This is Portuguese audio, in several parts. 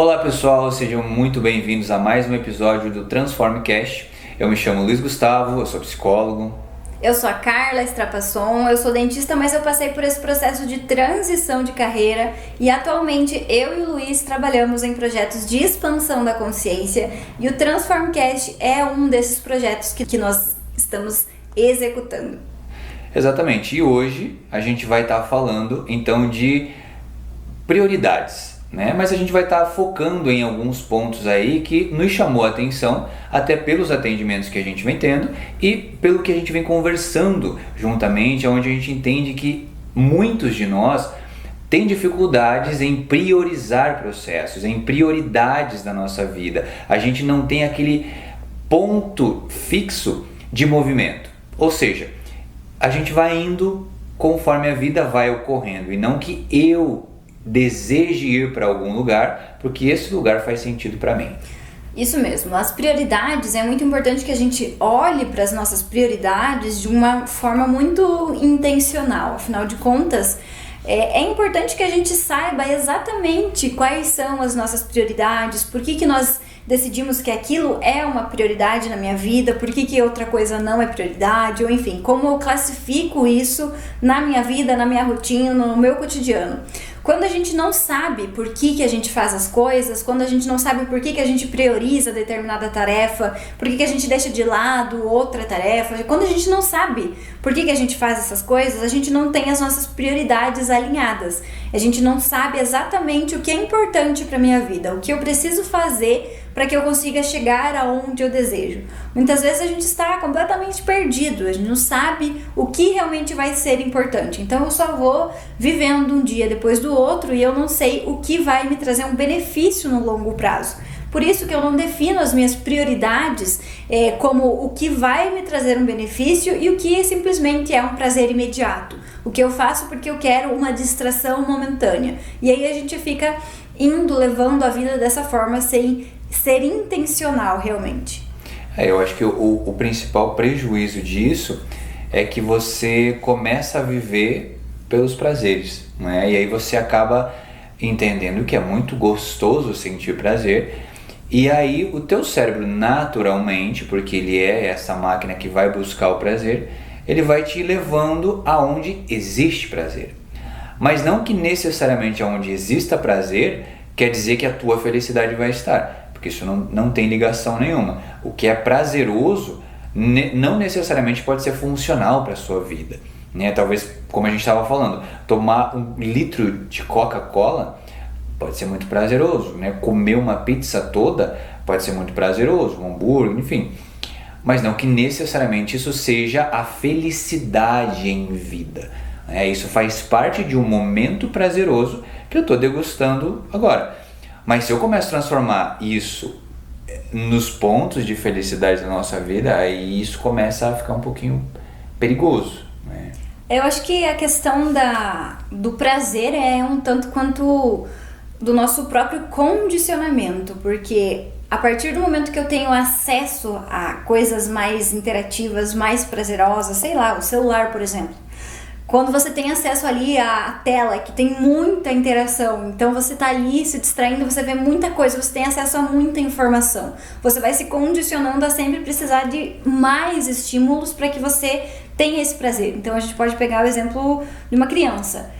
Olá pessoal, sejam muito bem-vindos a mais um episódio do Transformecast. Eu me chamo Luiz Gustavo, eu sou psicólogo. Eu sou a Carla Strapasson, eu sou dentista, mas eu passei por esse processo de transição de carreira e atualmente eu e o Luiz trabalhamos em projetos de expansão da consciência e o Transformecast é um desses projetos que nós estamos executando. Exatamente, e hoje a gente vai estar falando então de prioridades, né? Mas a gente vai estar focando em alguns pontos aí que nos chamou a atenção, até pelos atendimentos que a gente vem tendo e pelo que a gente vem conversando juntamente, onde a gente entende que muitos de nós têm dificuldades em priorizar processos, em prioridades da nossa vida. A gente não tem aquele ponto fixo de movimento, ou seja, a gente vai indo conforme a vida vai ocorrendo e não que eu deseje ir para algum lugar porque esse lugar faz sentido para mim. Isso mesmo, as prioridades, é muito importante que a gente olhe para as nossas prioridades de uma forma muito intencional. Afinal de contas, é importante que a gente saiba exatamente quais são as nossas prioridades, por que nós decidimos que aquilo é uma prioridade na minha vida, por que outra coisa não é prioridade, ou enfim, como eu classifico isso na minha vida, na minha rotina, no meu cotidiano. Quando a gente não sabe por que a gente faz as coisas, quando a gente não sabe por que a gente prioriza determinada tarefa, por que a gente deixa de lado outra tarefa, quando a gente não sabe por que a gente faz essas coisas, a gente não tem as nossas prioridades alinhadas. A gente não sabe exatamente o que é importante para minha vida, o que eu preciso fazer para que eu consiga chegar aonde eu desejo. Muitas vezes a gente está completamente perdido, a gente não sabe o que realmente vai ser importante. Então eu só vou vivendo um dia depois do outro e eu não sei o que vai me trazer um benefício no longo prazo. Por isso que eu não defino as minhas prioridades como o que vai me trazer um benefício e o que simplesmente é um prazer imediato. O que eu faço porque eu quero uma distração momentânea. E aí a gente fica levando a vida dessa forma sem ser intencional realmente. Eu acho que o principal prejuízo disso é que você começa a viver pelos prazeres, né? E aí você acaba entendendo que é muito gostoso sentir prazer. E aí o teu cérebro naturalmente, porque ele é essa máquina que vai buscar o prazer, ele vai te levando aonde existe prazer. Mas não que necessariamente aonde exista prazer quer dizer que a tua felicidade vai estar, porque isso não tem ligação nenhuma. O que é prazeroso não necessariamente pode ser funcional para a sua vida, né? Talvez, como a gente estava falando, tomar 1 litro de Coca-Cola pode ser muito prazeroso, né? Comer uma pizza toda pode ser muito prazeroso, um hambúrguer, enfim. Mas não que necessariamente isso seja a felicidade em vida. Isso faz parte de um momento prazeroso que eu estou degustando agora. Mas se eu começo a transformar isso nos pontos de felicidade da nossa vida, aí isso começa a ficar um pouquinho perigoso, né? Eu acho que a questão do prazer é um tanto quanto do nosso próprio condicionamento, porque a partir do momento que eu tenho acesso a coisas mais interativas, mais prazerosas, sei lá, o celular, por exemplo, quando você tem acesso ali à tela, que tem muita interação, então você tá ali se distraindo, você vê muita coisa, você tem acesso a muita informação, você vai se condicionando a sempre precisar de mais estímulos para que você tenha esse prazer. Então a gente pode pegar o exemplo de uma criança.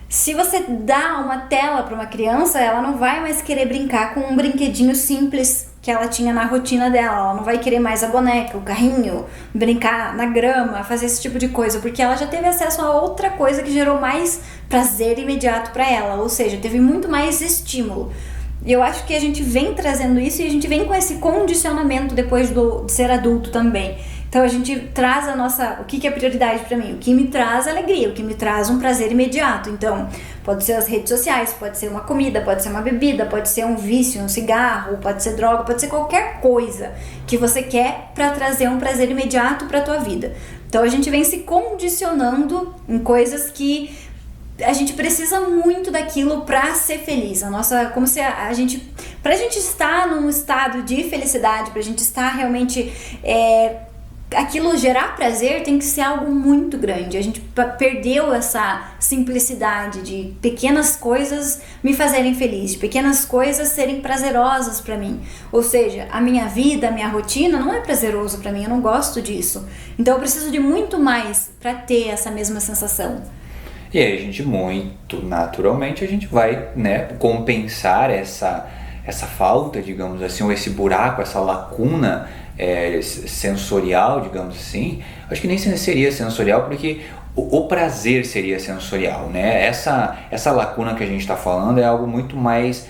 Se você dá uma tela para uma criança, ela não vai mais querer brincar com um brinquedinho simples que ela tinha na rotina dela. Ela não vai querer mais a boneca, o carrinho, brincar na grama, fazer esse tipo de coisa, porque ela já teve acesso a outra coisa que gerou mais prazer imediato para ela, ou seja, teve muito mais estímulo. E eu acho que a gente vem trazendo isso e a gente vem com esse condicionamento depois de ser adulto também. Então a gente traz o que é prioridade para mim? O que me traz alegria, o que me traz um prazer imediato. Então pode ser as redes sociais, pode ser uma comida, pode ser uma bebida, pode ser um vício, um cigarro, pode ser droga, pode ser qualquer coisa que você quer para trazer um prazer imediato para tua vida. Então a gente vem se condicionando em coisas que a gente precisa muito daquilo para ser feliz. Como se pra gente estar num estado de felicidade, pra gente estar realmente aquilo gerar prazer tem que ser algo muito grande. A gente perdeu essa simplicidade de pequenas coisas me fazerem feliz, de pequenas coisas serem prazerosas pra mim. Ou seja, a minha vida, a minha rotina não é prazeroso pra mim, eu não gosto disso. Então eu preciso de muito mais pra ter essa mesma sensação. E aí a gente muito naturalmente a gente vai, né, compensar essa falta, digamos assim, ou esse buraco, essa lacuna sensorial, digamos assim. Acho que nem seria sensorial, porque o prazer seria sensorial, né? Essa lacuna que a gente está falando é algo muito mais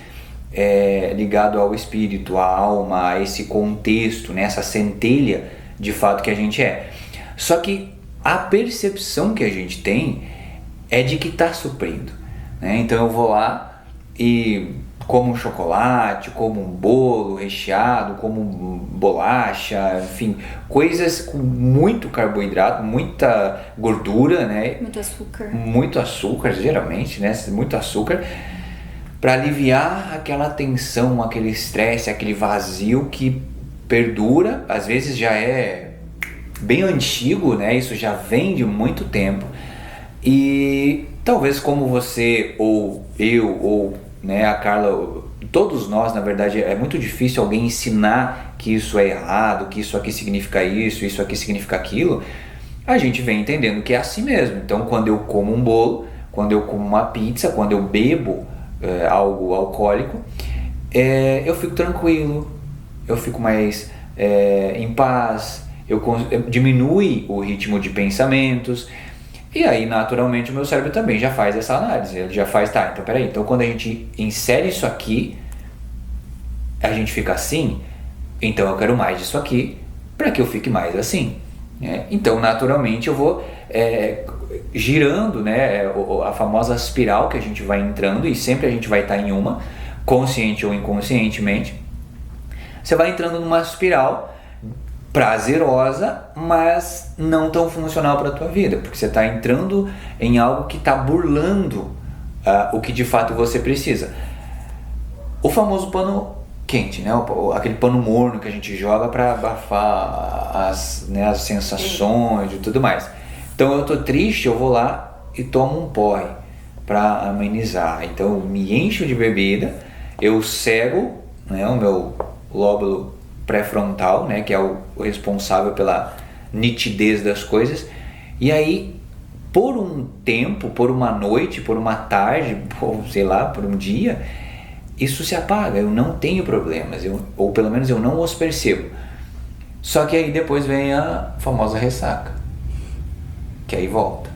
ligado ao espírito, à alma, a esse contexto, né? Essa centelha de fato que a gente é. Só que a percepção que a gente tem é de que está suprindo, né? Então eu vou lá e como um chocolate, como um bolo recheado, como bolacha, enfim, coisas com muito carboidrato, muita gordura, né? Muito açúcar, geralmente, né? Muito açúcar, para aliviar aquela tensão, aquele estresse, aquele vazio que perdura, às vezes já é bem antigo, né? Isso já vem de muito tempo. E talvez como você, ou eu, ou né, a Carla, todos nós, na verdade, é muito difícil alguém ensinar que isso é errado, que isso aqui significa isso aqui significa aquilo. A gente vem entendendo que é assim mesmo. Então, quando eu como um bolo, quando eu como uma pizza, quando eu bebo algo alcoólico, eu fico tranquilo, eu fico mais em paz, diminui o ritmo de pensamentos. E aí, naturalmente, o meu cérebro também já faz essa análise. Ele já faz, tá, então peraí. Então, quando a gente insere isso aqui, a gente fica assim, então eu quero mais disso aqui para que eu fique mais assim, né? Então, naturalmente, eu vou girando, né, a famosa espiral que a gente vai entrando, e sempre a gente vai estar em uma, consciente ou inconscientemente. Você vai entrando numa espiral prazerosa, mas não tão funcional para a tua vida, porque você está entrando em algo que está burlando o que de fato você precisa. O famoso pano quente, né? Aquele pano morno que a gente joga para abafar as sensações e tudo mais. Então eu tô triste, eu vou lá e tomo um porre para amenizar. Então eu me encho de bebida, eu cego, né, o meu lóbulo pré-frontal, né, que é o responsável pela nitidez das coisas, e aí por um tempo, por uma noite, por uma tarde, ou sei lá, por um dia, isso se apaga, eu não tenho problemas, ou pelo menos eu não os percebo. Só que aí depois vem a famosa ressaca, que aí volta.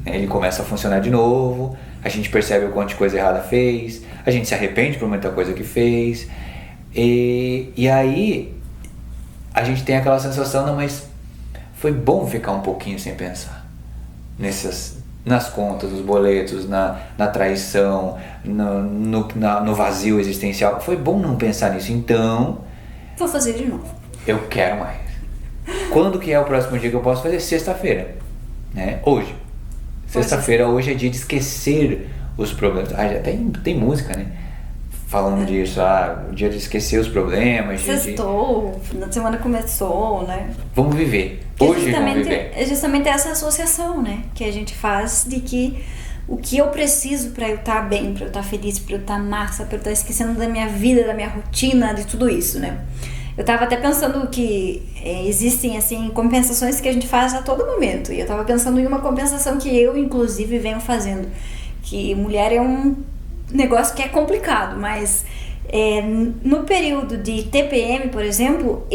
Ele começa a funcionar de novo, a gente percebe o quanto de coisa errada fez, a gente se arrepende por muita coisa que fez, e aí a gente tem aquela sensação, não, mas foi bom ficar um pouquinho sem pensar nas contas, nos boletos, na traição, no vazio existencial. Foi bom não pensar nisso, então vou fazer de novo. Eu quero mais. Quando que é o próximo dia que eu posso fazer? Sexta-feira, né? Hoje. Sexta-feira, hoje é dia de esquecer os problemas. Já tem música, né? Falando disso, o dia de esquecer os problemas. Sextou, na semana começou, né? Vamos viver. Hoje vamos viver. É justamente essa associação, né? Que a gente faz de que o que eu preciso para eu estar bem, para eu estar feliz, para eu estar massa, para eu estar esquecendo da minha vida, da minha rotina, de tudo isso, né? Eu tava até pensando que existem, assim, compensações que a gente faz a todo momento. E eu tava pensando em uma compensação que eu, inclusive, venho fazendo. Que mulher é um negócio que é complicado, mas no período de TPM, por exemplo,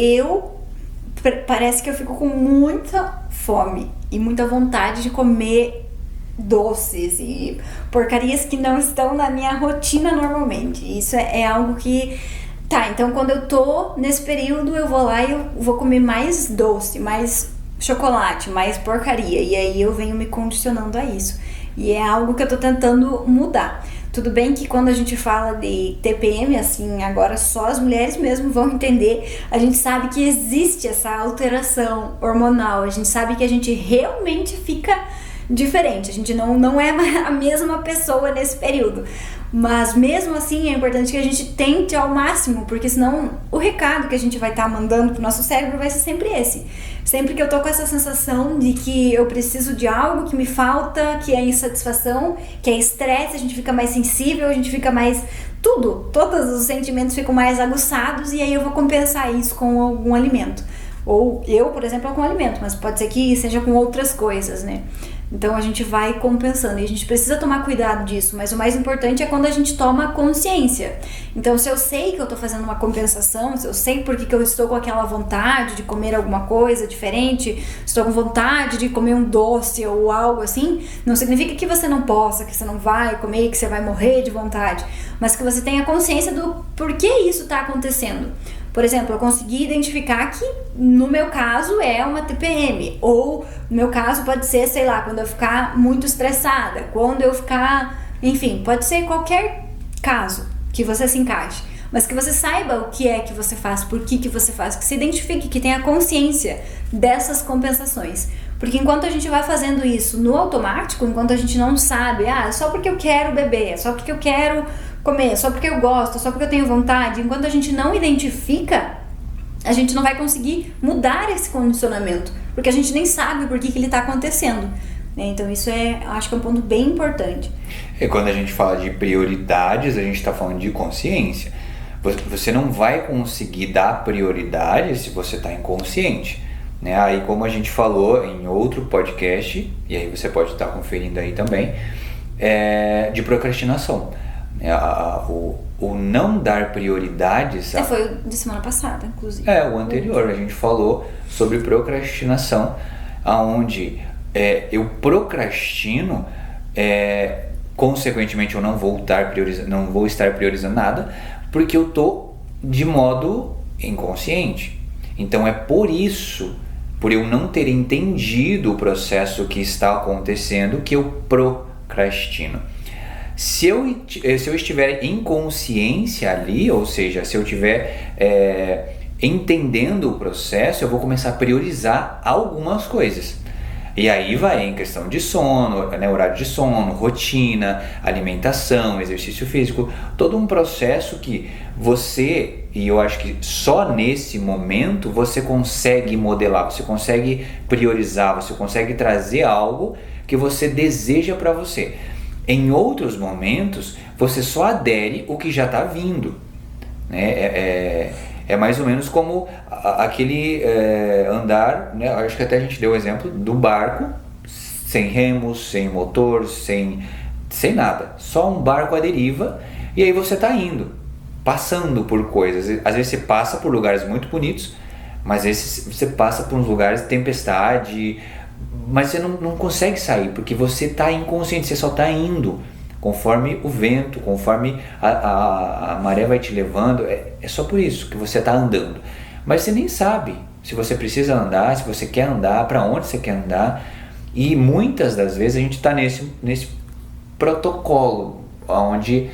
parece que eu fico com muita fome e muita vontade de comer doces e porcarias que não estão na minha rotina normalmente. Isso é algo que... Tá, então quando eu tô nesse período, eu vou lá e eu vou comer mais doce, mais chocolate, mais porcaria. E aí eu venho me condicionando a isso. E é algo que eu tô tentando mudar. Tudo bem que quando a gente fala de TPM, assim, agora só as mulheres mesmo vão entender. A gente sabe que existe essa alteração hormonal. A gente sabe que a gente realmente fica diferente. A gente não é a mesma pessoa nesse período. Mas mesmo assim é importante que a gente tente ao máximo, porque senão o recado que a gente vai estar mandando pro nosso cérebro vai ser sempre esse. Sempre que eu tô com essa sensação de que eu preciso de algo, que me falta, que é insatisfação, que é estresse, a gente fica mais sensível, a gente fica mais... todos os sentimentos ficam mais aguçados e aí eu vou compensar isso com algum alimento. Ou eu, por exemplo, com alimento, mas pode ser que seja com outras coisas, né? Então a gente vai compensando e a gente precisa tomar cuidado disso, mas o mais importante é quando a gente toma consciência. Então se eu sei que eu tô fazendo uma compensação, se eu sei por que eu estou com aquela vontade de comer alguma coisa diferente, estou com vontade de comer um doce ou algo assim, não significa que você não possa, que você não vai comer, que você vai morrer de vontade, mas que você tenha consciência do porquê isso tá acontecendo. Por exemplo, eu consegui identificar que no meu caso é uma TPM, ou no meu caso pode ser, sei lá, quando eu ficar muito estressada, quando eu ficar, enfim, pode ser qualquer caso que você se encaixe, mas que você saiba o que é que você faz, por que você faz, que se identifique, que tenha consciência dessas compensações. Porque enquanto a gente vai fazendo isso no automático, enquanto a gente não sabe, só porque eu quero beber, só porque eu quero comer, só porque eu gosto, só porque eu tenho vontade, enquanto a gente não identifica, a gente não vai conseguir mudar esse condicionamento, porque a gente nem sabe por que ele está acontecendo, né? Então isso acho que é um ponto bem importante. E quando a gente fala de prioridades, a gente está falando de consciência. Você não vai conseguir dar prioridade se você está inconsciente, né? Aí, como a gente falou em outro podcast, e aí você pode estar conferindo aí também, de procrastinação. O não dar prioridades... Foi o de semana passada, inclusive. O anterior, a gente falou sobre procrastinação, onde eu procrastino, consequentemente eu não vou estar priorizando nada, porque eu estou de modo inconsciente. Então é por isso, por eu não ter entendido o processo que está acontecendo, que eu procrastino. Se eu estiver em consciência ali, ou seja, se eu estiver entendendo o processo, eu vou começar a priorizar algumas coisas. E aí vai em questão de sono, né, horário de sono, rotina, alimentação, exercício físico, todo um processo que você, e eu acho que só nesse momento você consegue modelar, você consegue priorizar, você consegue trazer algo que você deseja para você. Em outros momentos, você só adere o que já está vindo, né? É mais ou menos como aquele andar, né? Acho que até a gente deu o exemplo do barco, sem remos, sem motor, sem nada, só um barco à deriva, e aí você está indo, passando por coisas. Às vezes você passa por lugares muito bonitos, mas às vezes você passa por uns lugares de tempestade, mas você não consegue sair, porque você está inconsciente, você só está indo conforme o vento, conforme a maré vai te levando. É só por isso que você está andando, mas você nem sabe se você precisa andar, se você quer andar, para onde você quer andar. E muitas das vezes a gente está nesse protocolo onde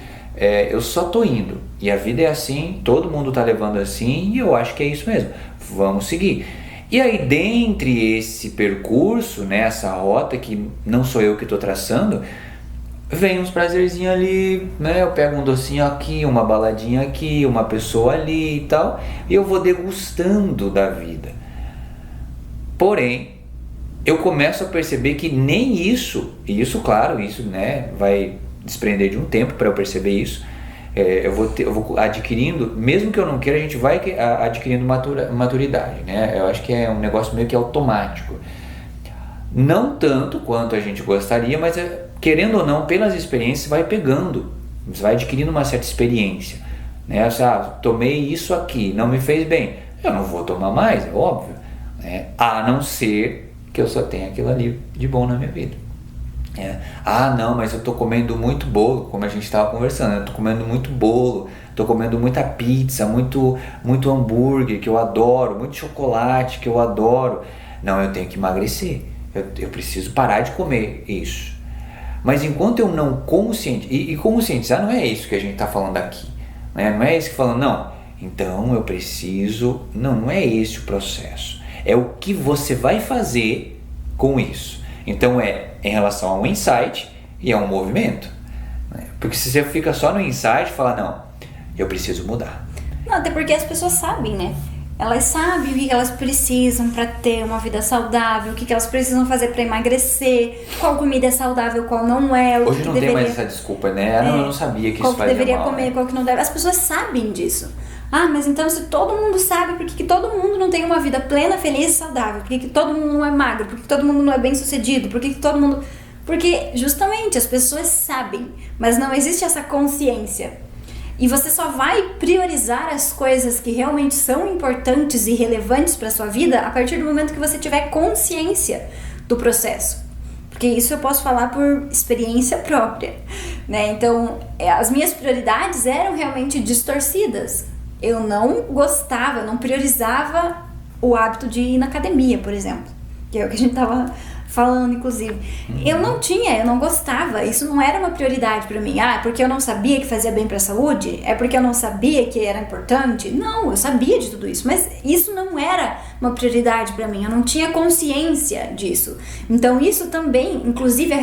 eu só estou indo, e a vida é assim, todo mundo está levando assim, e eu acho que é isso mesmo, vamos seguir. E aí, dentre esse percurso, né, essa rota que não sou eu que estou traçando, vem uns prazerzinhos ali, né? Eu pego um docinho aqui, uma baladinha aqui, uma pessoa ali e tal, e eu vou degustando da vida. Porém, eu começo a perceber que nem isso, e isso, claro, isso, né, vai desprender de um tempo para eu perceber isso. Eu vou adquirindo, mesmo que eu não queira, a gente vai adquirindo maturidade, né? Eu acho que é um negócio meio que automático. Não tanto quanto a gente gostaria, mas querendo ou não, pelas experiências, vai pegando, você vai adquirindo uma certa experiência, né? Tomei isso aqui, não me fez bem, eu não vou tomar mais, é óbvio, né? A não ser que eu só tenha aquilo ali de bom na minha vida. Não, mas eu tô comendo muito bolo, como a gente estava conversando, eu tô comendo muito bolo, tô comendo muita pizza, muito hambúrguer, que eu adoro, muito chocolate, que eu adoro. Não, eu tenho que emagrecer, eu preciso parar de comer isso. Mas enquanto eu não conscientizar, não é isso que a gente está falando aqui, né? Não é isso que falando, não, então eu preciso, não é esse o processo, é o que você vai fazer com isso. Então em relação ao insight e a um movimento, né? Porque se você fica só no insight, fala, não, eu preciso mudar. Não, até porque as pessoas sabem, né? Elas sabem o que elas precisam para ter uma vida saudável, o que elas precisam fazer para emagrecer, qual comida é saudável, qual não é. Hoje que não deveria... tem mais essa desculpa, né? Eu não sabia que qual isso que fazia deveria mal, comer, né? qual que não deve. As pessoas sabem disso. Ah, mas então se todo mundo sabe, por que todo mundo não tem uma vida plena, feliz e saudável? Por que todo mundo não é magro? Por que todo mundo não é bem sucedido? Por que todo mundo... Porque justamente as pessoas sabem, mas não existe essa consciência. E você só vai priorizar as coisas que realmente são importantes e relevantes para sua vida a partir do momento que você tiver consciência do processo. Porque isso eu posso falar por experiência própria, né? Então, as minhas prioridades eram realmente distorcidas. Eu não gostava, eu não priorizava o hábito de ir na academia, por exemplo, que é o que a gente tava falando, inclusive. Eu não gostava, isso não era uma prioridade pra mim. Ah, é porque eu não sabia que fazia bem pra saúde? É porque eu não sabia que era importante? Não, eu sabia de tudo isso, mas isso não era uma prioridade pra mim, eu não tinha consciência disso. Então isso também, inclusive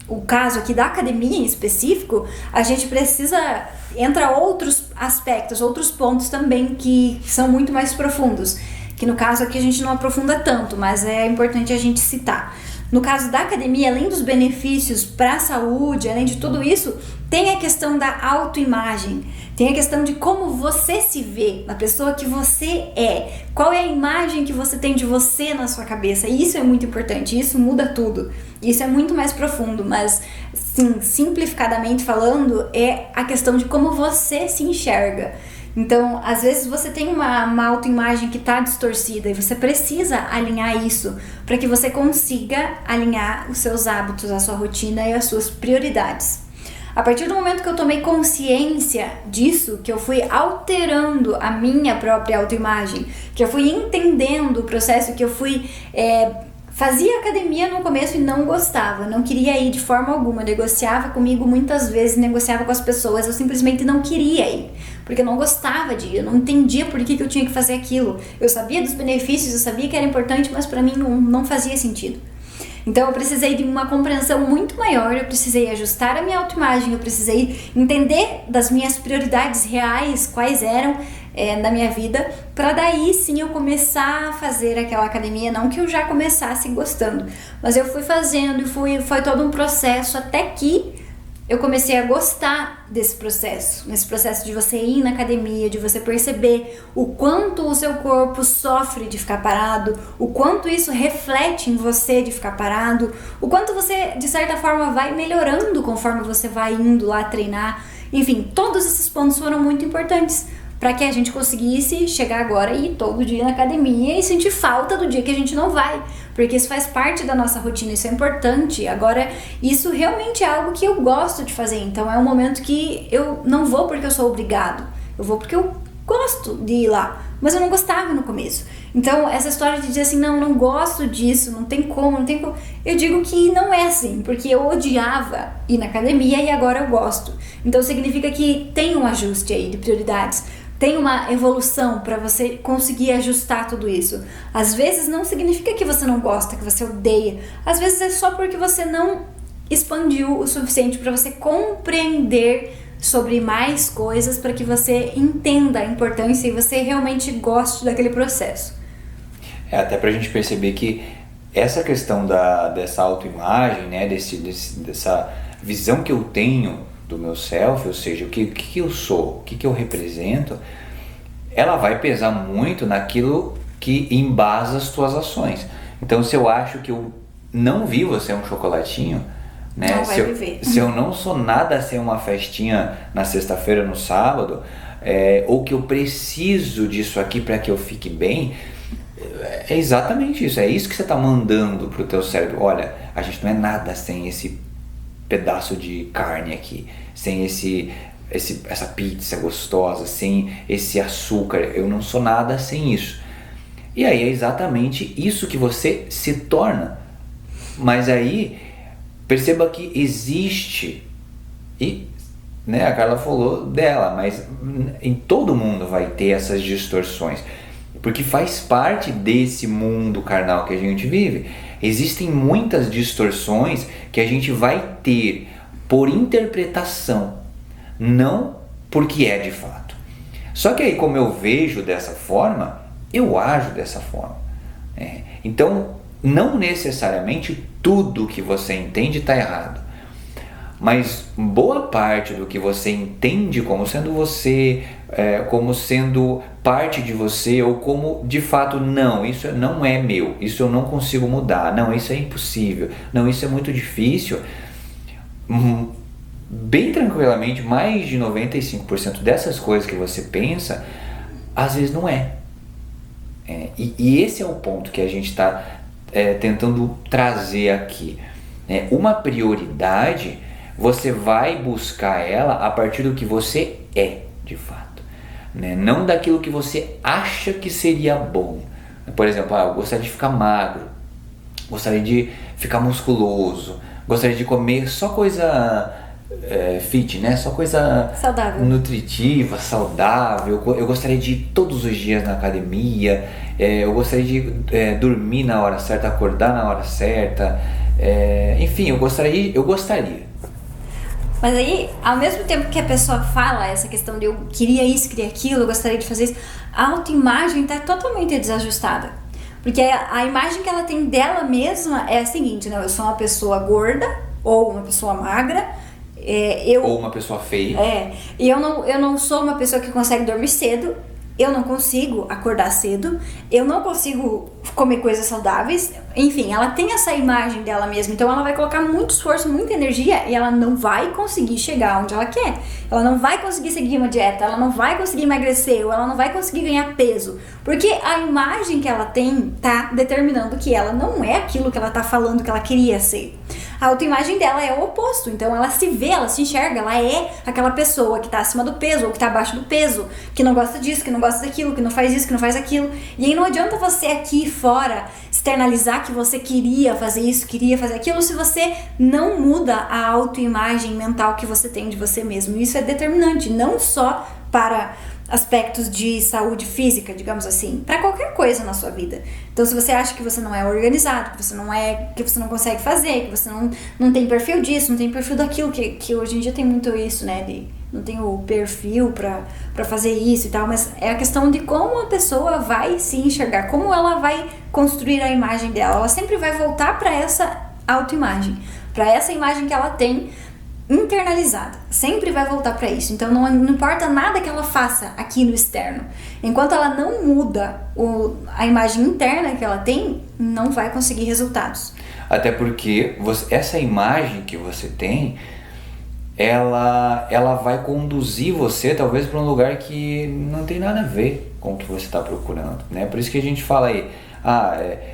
o caso aqui da academia em específico, a gente precisa... Entra outros aspectos, outros pontos também que são muito mais profundos, que no caso aqui a gente não aprofunda tanto, mas é importante a gente citar. No caso da academia, além dos benefícios para a saúde, além de tudo isso, tem a questão da autoimagem, tem a questão de como você se vê, na pessoa que você é, qual é a imagem que você tem de você na sua cabeça. E isso é muito importante, isso muda tudo, isso é muito mais profundo, mas sim, simplificadamente falando, é a questão de como você se enxerga. Então, às vezes você tem uma autoimagem que está distorcida e você precisa alinhar isso para que você consiga alinhar os seus hábitos, a sua rotina e as suas prioridades. A partir do momento que eu tomei consciência disso, que eu fui alterando a minha própria autoimagem, que eu fui entendendo o processo, que eu fui... Fazia academia no começo e não gostava, não queria ir de forma alguma, negociava comigo muitas vezes, negociava com as pessoas, eu simplesmente não queria ir, porque eu não gostava de ir, eu não entendia por que eu tinha que fazer aquilo. Eu sabia dos benefícios, eu sabia que era importante, mas pra mim não fazia sentido. Então eu precisei de uma compreensão muito maior, eu precisei ajustar a minha autoimagem, eu precisei entender das minhas prioridades reais, quais eram na minha vida, para daí sim eu começar a fazer aquela academia, não que eu já começasse gostando, mas eu fui fazendo e foi todo um processo até que eu comecei a gostar desse processo, nesse processo de você ir na academia, de você perceber o quanto o seu corpo sofre de ficar parado, o quanto isso reflete em você de ficar parado, o quanto você, de certa forma, vai melhorando conforme você vai indo lá treinar. Enfim, todos esses pontos foram muito importantes para que a gente conseguisse chegar agora e ir todo dia na academia e sentir falta do dia que a gente não vai, porque isso faz parte da nossa rotina, isso é importante. Agora, isso realmente é algo que eu gosto de fazer, então é um momento que eu não vou porque eu sou obrigado, eu vou porque eu gosto de ir lá, mas eu não gostava no começo. Então, essa história de dizer assim, não gosto disso, não tem como, eu digo que não é assim, porque eu odiava ir na academia e agora eu gosto. Então, significa que tem um ajuste aí de prioridades, tem uma evolução para você conseguir ajustar tudo isso. Às vezes não significa que você não gosta, que você odeia. Às vezes é só porque você não expandiu o suficiente para você compreender sobre mais coisas, para que você entenda a importância e você realmente goste daquele processo. Até pra gente perceber que essa questão dessa autoimagem, né, dessa visão que eu tenho do meu self, ou seja, o que eu sou, o que eu represento, ela vai pesar muito naquilo que embasa as tuas ações. Então, se eu acho que eu não vivo sem um chocolatinho, né? Não vai viver. Se eu não sou nada sem uma festinha na sexta-feira, no sábado, ou que eu preciso disso aqui para que eu fique bem, é exatamente isso. É isso que você está mandando pro teu cérebro. Olha, a gente não é nada sem esse pedaço de carne aqui, sem essa pizza gostosa, sem esse açúcar. Eu não sou nada sem isso. E aí é exatamente isso que você se torna. Mas aí perceba que existe, e né, a Carla falou dela, mas em todo mundo vai ter essas distorções, porque faz parte desse mundo carnal que a gente vive. Existem muitas distorções que a gente vai ter por interpretação, não porque é de fato. Só que aí, como eu vejo dessa forma, eu ajo dessa forma. Então, não necessariamente tudo que você entende está errado, mas boa parte do que você entende como sendo você, como sendo parte de você, ou como de fato, não, isso não é meu, isso eu não consigo mudar, não, isso é impossível, não, isso é muito difícil. Bem tranquilamente, mais de 95% dessas coisas que você pensa, às vezes não é. E esse é o ponto que a gente está tentando trazer aqui. Uma prioridade, você vai buscar ela a partir do que você é, de fato. Não daquilo que você acha que seria bom. Por exemplo, eu gostaria de ficar magro, gostaria de ficar musculoso, gostaria de comer só coisa fit, né? Só coisa saudável, nutritiva, saudável. Eu gostaria de ir todos os dias na academia, eu gostaria de dormir na hora certa, acordar na hora certa, enfim, eu gostaria. Mas aí, ao mesmo tempo que a pessoa fala essa questão de eu queria isso, queria aquilo, eu gostaria de fazer isso, a autoimagem está totalmente desajustada. Porque a imagem que ela tem dela mesma é a seguinte, né? Eu sou uma pessoa gorda ou uma pessoa magra, ou uma pessoa feia. E eu não sou uma pessoa que consegue dormir cedo, eu não consigo acordar cedo, eu não consigo comer coisas saudáveis, enfim, ela tem essa imagem dela mesma, então ela vai colocar muito esforço, muita energia e ela não vai conseguir chegar onde ela quer, ela não vai conseguir seguir uma dieta, ela não vai conseguir emagrecer, ou ela não vai conseguir ganhar peso, porque a imagem que ela tem tá determinando que ela não é aquilo que ela tá falando que ela queria ser. A autoimagem dela é o oposto, então ela se vê, ela se enxerga, ela é aquela pessoa que tá acima do peso ou que tá abaixo do peso, que não gosta disso, que não gosta daquilo, que não faz isso, que não faz aquilo. E aí não adianta você aqui fora externalizar que você queria fazer isso, queria fazer aquilo, se você não muda a autoimagem mental que você tem de você mesmo. E isso é determinante, não só para aspectos de saúde física, digamos assim, para qualquer coisa na sua vida. Então, se você acha que você não é organizado, que você não consegue fazer, que você não tem perfil disso, não tem perfil daquilo, que hoje em dia tem muito isso, né, não tem o perfil pra fazer isso e tal, mas é a questão de como a pessoa vai se enxergar, como ela vai construir a imagem dela. Ela sempre vai voltar para essa autoimagem, para essa imagem que ela tem internalizada, sempre vai voltar para isso. Então não importa nada que ela faça aqui no externo, enquanto ela não muda a imagem interna que ela tem, não vai conseguir resultados. Até porque essa imagem que você tem, ela vai conduzir você talvez para um lugar que não tem nada a ver com o que você está procurando, né? Por isso que a gente fala aí,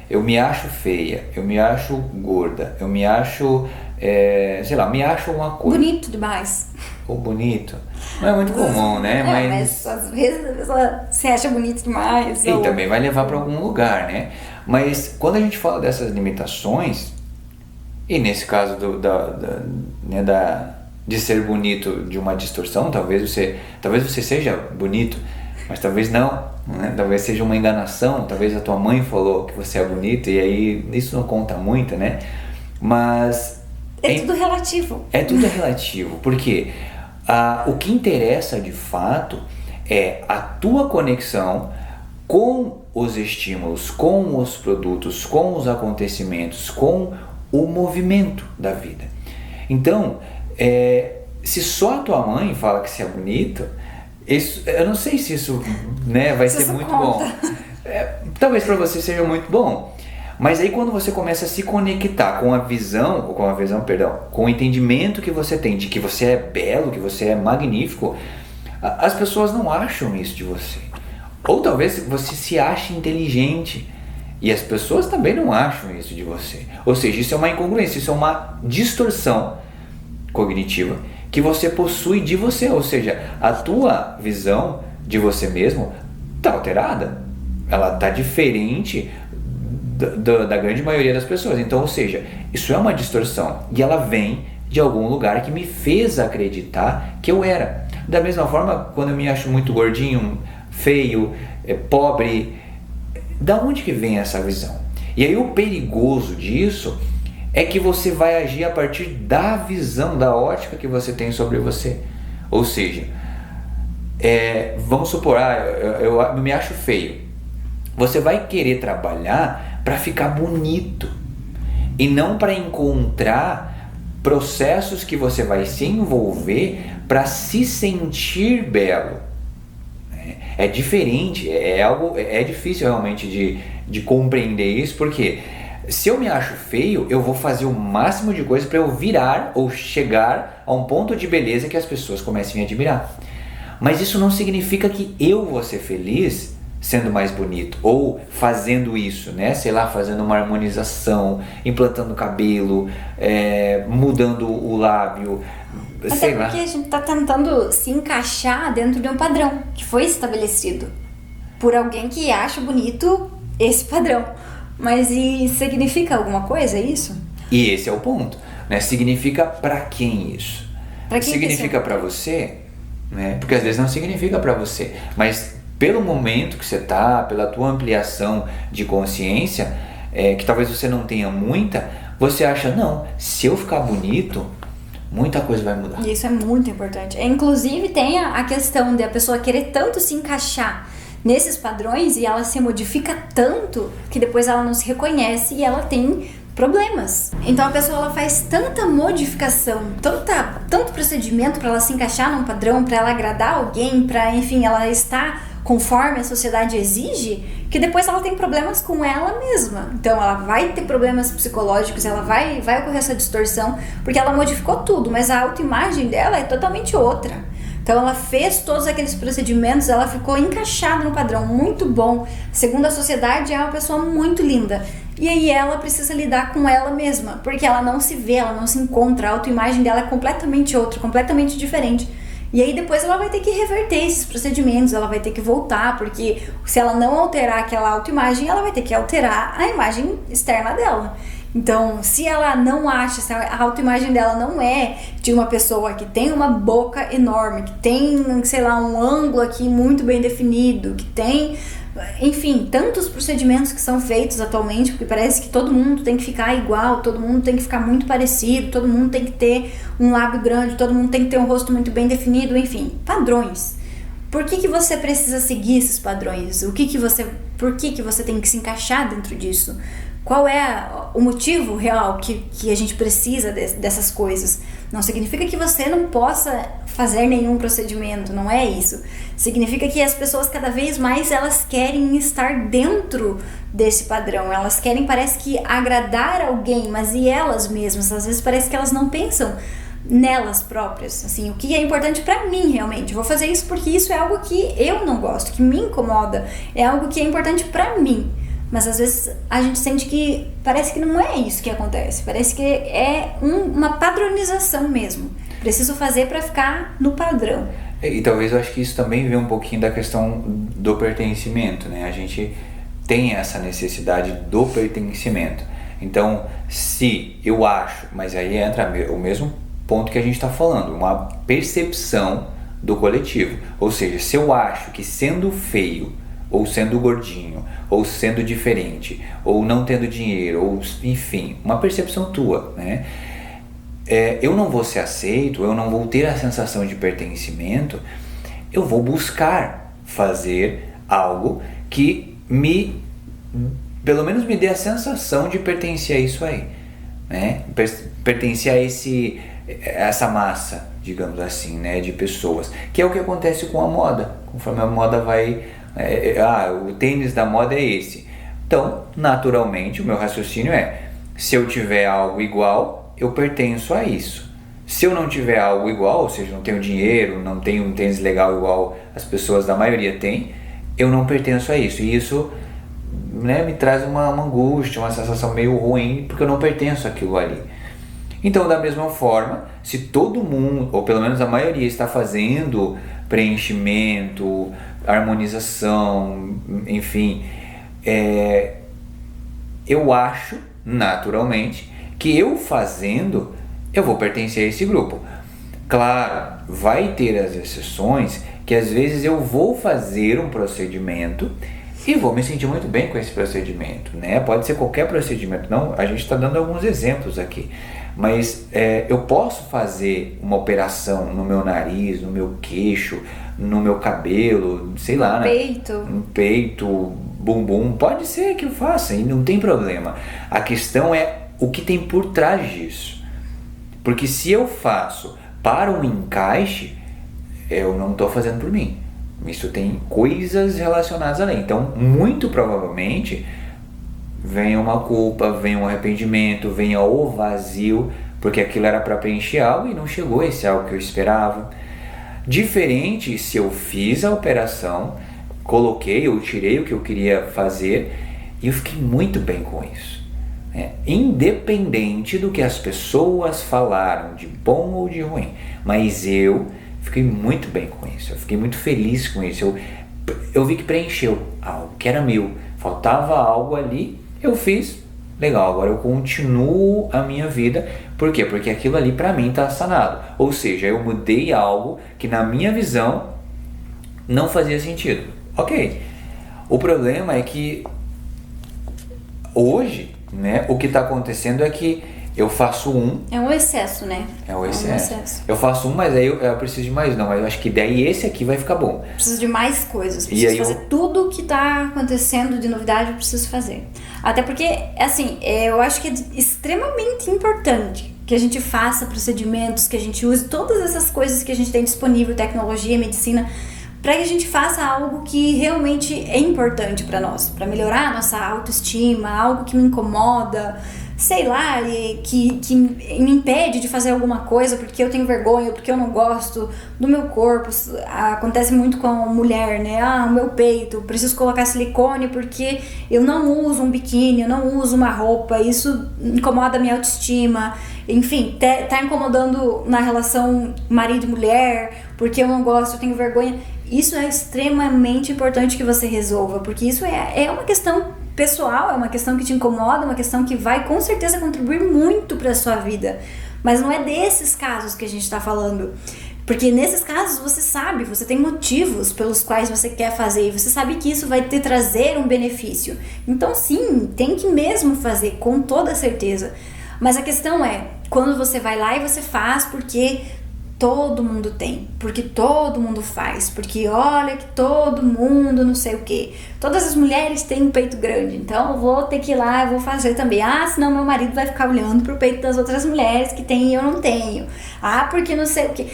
eu me acho feia, eu me acho gorda, eu me acho, sei lá, me acho uma coisa. Bonito demais. Ou bonito. Não é muito comum, né? Mas às vezes a pessoa se acha bonito demais. E também vai levar para algum lugar, né? Mas quando a gente fala dessas limitações, e nesse caso de ser bonito de uma distorção, talvez você seja bonito, mas talvez não, né? Talvez seja uma enganação, talvez a tua mãe falou que você é bonito e aí isso não conta muito, né? Mas é tudo relativo. É tudo relativo, porque o que interessa de fato é a tua conexão com os estímulos, com os produtos, com os acontecimentos, com o movimento da vida. Então, se só a tua mãe fala que você é bonito, eu não sei se isso, né, vai ser muito bom. Talvez para você seja muito bom. Mas aí quando você começa a se conectar com com o entendimento que você tem de que você é belo, que você é magnífico, as pessoas não acham isso de você. Ou talvez você se ache inteligente e as pessoas também não acham isso de você. Ou seja, isso é uma incongruência, isso é uma distorção cognitiva que você possui de você. Ou seja, a tua visão de você mesmo está alterada, ela está diferente da grande maioria das pessoas. Então, ou seja, isso é uma distorção e ela vem de algum lugar que me fez acreditar que eu era. Da mesma forma, quando eu me acho muito gordinho, feio, pobre, da onde que vem essa visão? E aí o perigoso disso é que você vai agir a partir da visão, da ótica que você tem sobre você. Ou seja, vamos supor, eu me acho feio. Você vai querer trabalhar para ficar bonito e não para encontrar processos que você vai se envolver para se sentir belo. É diferente, é difícil realmente de compreender isso, porque se eu me acho feio, eu vou fazer o máximo de coisa para eu virar ou chegar a um ponto de beleza que as pessoas comecem a admirar. Mas isso não significa que eu vou ser feliz sendo mais bonito ou fazendo isso, né? Sei lá, fazendo uma harmonização, implantando cabelo, mudando o lábio, sei lá. Até porque a gente está tentando se encaixar dentro de um padrão que foi estabelecido por alguém que acha bonito esse padrão. Mas e significa alguma coisa isso? E esse é o ponto, né? Significa pra quem isso? Pra quem significa pra você, né? Porque às vezes não significa pra você, mas pelo momento que você tá, pela tua ampliação de consciência, que talvez você não tenha muita, você acha, não, se eu ficar bonito, muita coisa vai mudar. E isso é muito importante. Inclusive tem a questão de a pessoa querer tanto se encaixar nesses padrões e ela se modifica tanto que depois ela não se reconhece e ela tem problemas. Então a pessoa ela faz tanta modificação, tanto procedimento para ela se encaixar num padrão, para ela agradar alguém, para enfim, ela estar conforme a sociedade exige, que depois ela tem problemas com ela mesma. Então ela vai ter problemas psicológicos, ela vai ocorrer essa distorção, porque ela modificou tudo, mas a autoimagem dela é totalmente outra. Então ela fez todos aqueles procedimentos, ela ficou encaixada no padrão, muito bom. Segundo a sociedade, é uma pessoa muito linda. E aí ela precisa lidar com ela mesma, porque ela não se vê, ela não se encontra, a autoimagem dela é completamente outra, completamente diferente. E aí depois ela vai ter que reverter esses procedimentos, ela vai ter que voltar, porque se ela não alterar aquela autoimagem, ela vai ter que alterar a imagem externa dela. Então, se ela não acha, se a autoimagem dela não é de uma pessoa que tem uma boca enorme, que tem, sei lá, um ângulo aqui muito bem definido, que tem, enfim, tantos procedimentos que são feitos atualmente, porque parece que todo mundo tem que ficar igual, todo mundo tem que ficar muito parecido, todo mundo tem que ter um lábio grande, todo mundo tem que ter um rosto muito bem definido, enfim, padrões. Por que você precisa seguir esses padrões? Por que você tem que se encaixar dentro disso? Qual é o motivo real que a gente precisa dessas coisas? Não significa que você não possa fazer nenhum procedimento, não é isso. Significa que as pessoas cada vez mais elas querem estar dentro desse padrão. Elas querem, parece que, agradar alguém, mas e elas mesmas? Às vezes parece que elas não pensam nelas próprias, assim, o que é importante pra mim realmente. Eu vou fazer isso porque isso é algo que eu não gosto, que me incomoda, é algo que é importante pra mim. Mas às vezes a gente sente que parece que não é isso que acontece, parece que é uma padronização mesmo. Preciso fazer para ficar no padrão. E talvez eu acho que isso também vem um pouquinho da questão do pertencimento, né? A gente tem essa necessidade do pertencimento. Então, se eu acho, mas aí entra o mesmo ponto que a gente está falando, uma percepção do coletivo. Ou seja, se eu acho que sendo feio, ou sendo gordinho, ou sendo diferente, ou não tendo dinheiro, ou enfim, uma percepção tua, né? Eu não vou ser aceito, eu não vou ter a sensação de pertencimento, eu vou buscar fazer algo que pelo menos me dê a sensação de pertencer a isso aí, né? Pertencer a essa massa, digamos assim, né? De pessoas, que é o que acontece com a moda, conforme a moda vai... o tênis da moda é esse. Então, naturalmente, o meu raciocínio se eu tiver algo igual, eu pertenço a isso. Se eu não tiver algo igual, ou seja, não tenho dinheiro, não tenho um tênis legal igual as pessoas da maioria têm, eu não pertenço a isso. E isso, né, me traz uma angústia, uma sensação meio ruim, porque eu não pertenço àquilo ali. Então, da mesma forma, se todo mundo, ou pelo menos a maioria, está fazendo preenchimento, harmonização, enfim, eu acho, naturalmente, que eu fazendo, eu vou pertencer a esse grupo. Claro, vai ter as exceções que às vezes eu vou fazer um procedimento e vou me sentir muito bem com esse procedimento, né? Pode ser qualquer procedimento, não, a gente está dando alguns exemplos aqui, mas eu posso fazer uma operação no meu nariz, no meu queixo, no meu cabelo, sei lá, no peito, bumbum, pode ser que eu faça e não tem problema. A questão é o que tem por trás disso, porque se eu faço para um encaixe, eu não estou fazendo por mim. Isso tem coisas relacionadas a lei. Então, muito provavelmente, vem uma culpa, vem um arrependimento, vem o vazio, porque aquilo era para preencher algo e não chegou esse algo que eu esperava. Diferente se eu fiz a operação, coloquei ou tirei o que eu queria fazer e eu fiquei muito bem com isso. Independente do que as pessoas falaram, de bom ou de ruim, mas eu fiquei muito bem com isso, eu fiquei muito feliz com isso, eu vi que preencheu algo que era meu, faltava algo ali, eu fiz, legal, agora eu continuo a minha vida. Por quê? Porque aquilo ali pra mim tá sanado, ou seja, eu mudei algo que na minha visão não fazia sentido. Ok, o problema é que hoje, né, o que está acontecendo é que eu faço É um excesso, né? É um excesso. Eu faço mas aí eu preciso de mais, não. Mas eu acho que daí esse aqui vai ficar bom. Preciso de mais coisas. Preciso fazer tudo o que está acontecendo de novidade, eu preciso fazer. Até porque, assim, eu acho que é extremamente importante que a gente faça procedimentos, que a gente use todas essas coisas que a gente tem disponível, tecnologia, medicina, para que a gente faça algo que realmente é importante para nós, para melhorar a nossa autoestima, algo que me incomoda, sei lá, que me impede de fazer alguma coisa porque eu tenho vergonha, porque eu não gosto do meu corpo. Acontece muito com a mulher, né? O meu peito, preciso colocar silicone porque eu não uso um biquíni, eu não uso uma roupa, isso incomoda a minha autoestima. Enfim, tá incomodando na relação marido e mulher, porque eu não gosto, eu tenho vergonha. Isso é extremamente importante que você resolva, porque isso é uma questão pessoal, é uma questão que te incomoda, uma questão que vai com certeza contribuir muito para a sua vida. Mas não é desses casos que a gente está falando. Porque nesses casos você sabe, você tem motivos pelos quais você quer fazer e você sabe que isso vai te trazer um benefício. Então sim, tem que mesmo fazer, com toda certeza. Mas a questão é, quando você vai lá e você faz porque todo mundo tem, porque todo mundo faz, porque olha que todo mundo não sei o que, todas as mulheres têm um peito grande, então eu vou ter que ir lá, eu vou fazer também, senão meu marido vai ficar olhando pro peito das outras mulheres que tem e eu não tenho, porque não sei o que.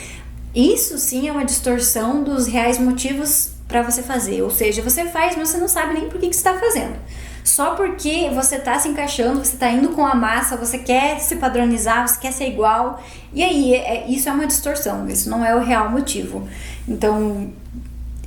Isso sim é uma distorção dos reais motivos para você fazer, ou seja, você faz, mas você não sabe nem por que você está fazendo. Só porque você tá se encaixando, você tá indo com a massa, você quer se padronizar, você quer ser igual. E aí, isso é uma distorção, isso não é o real motivo. Então,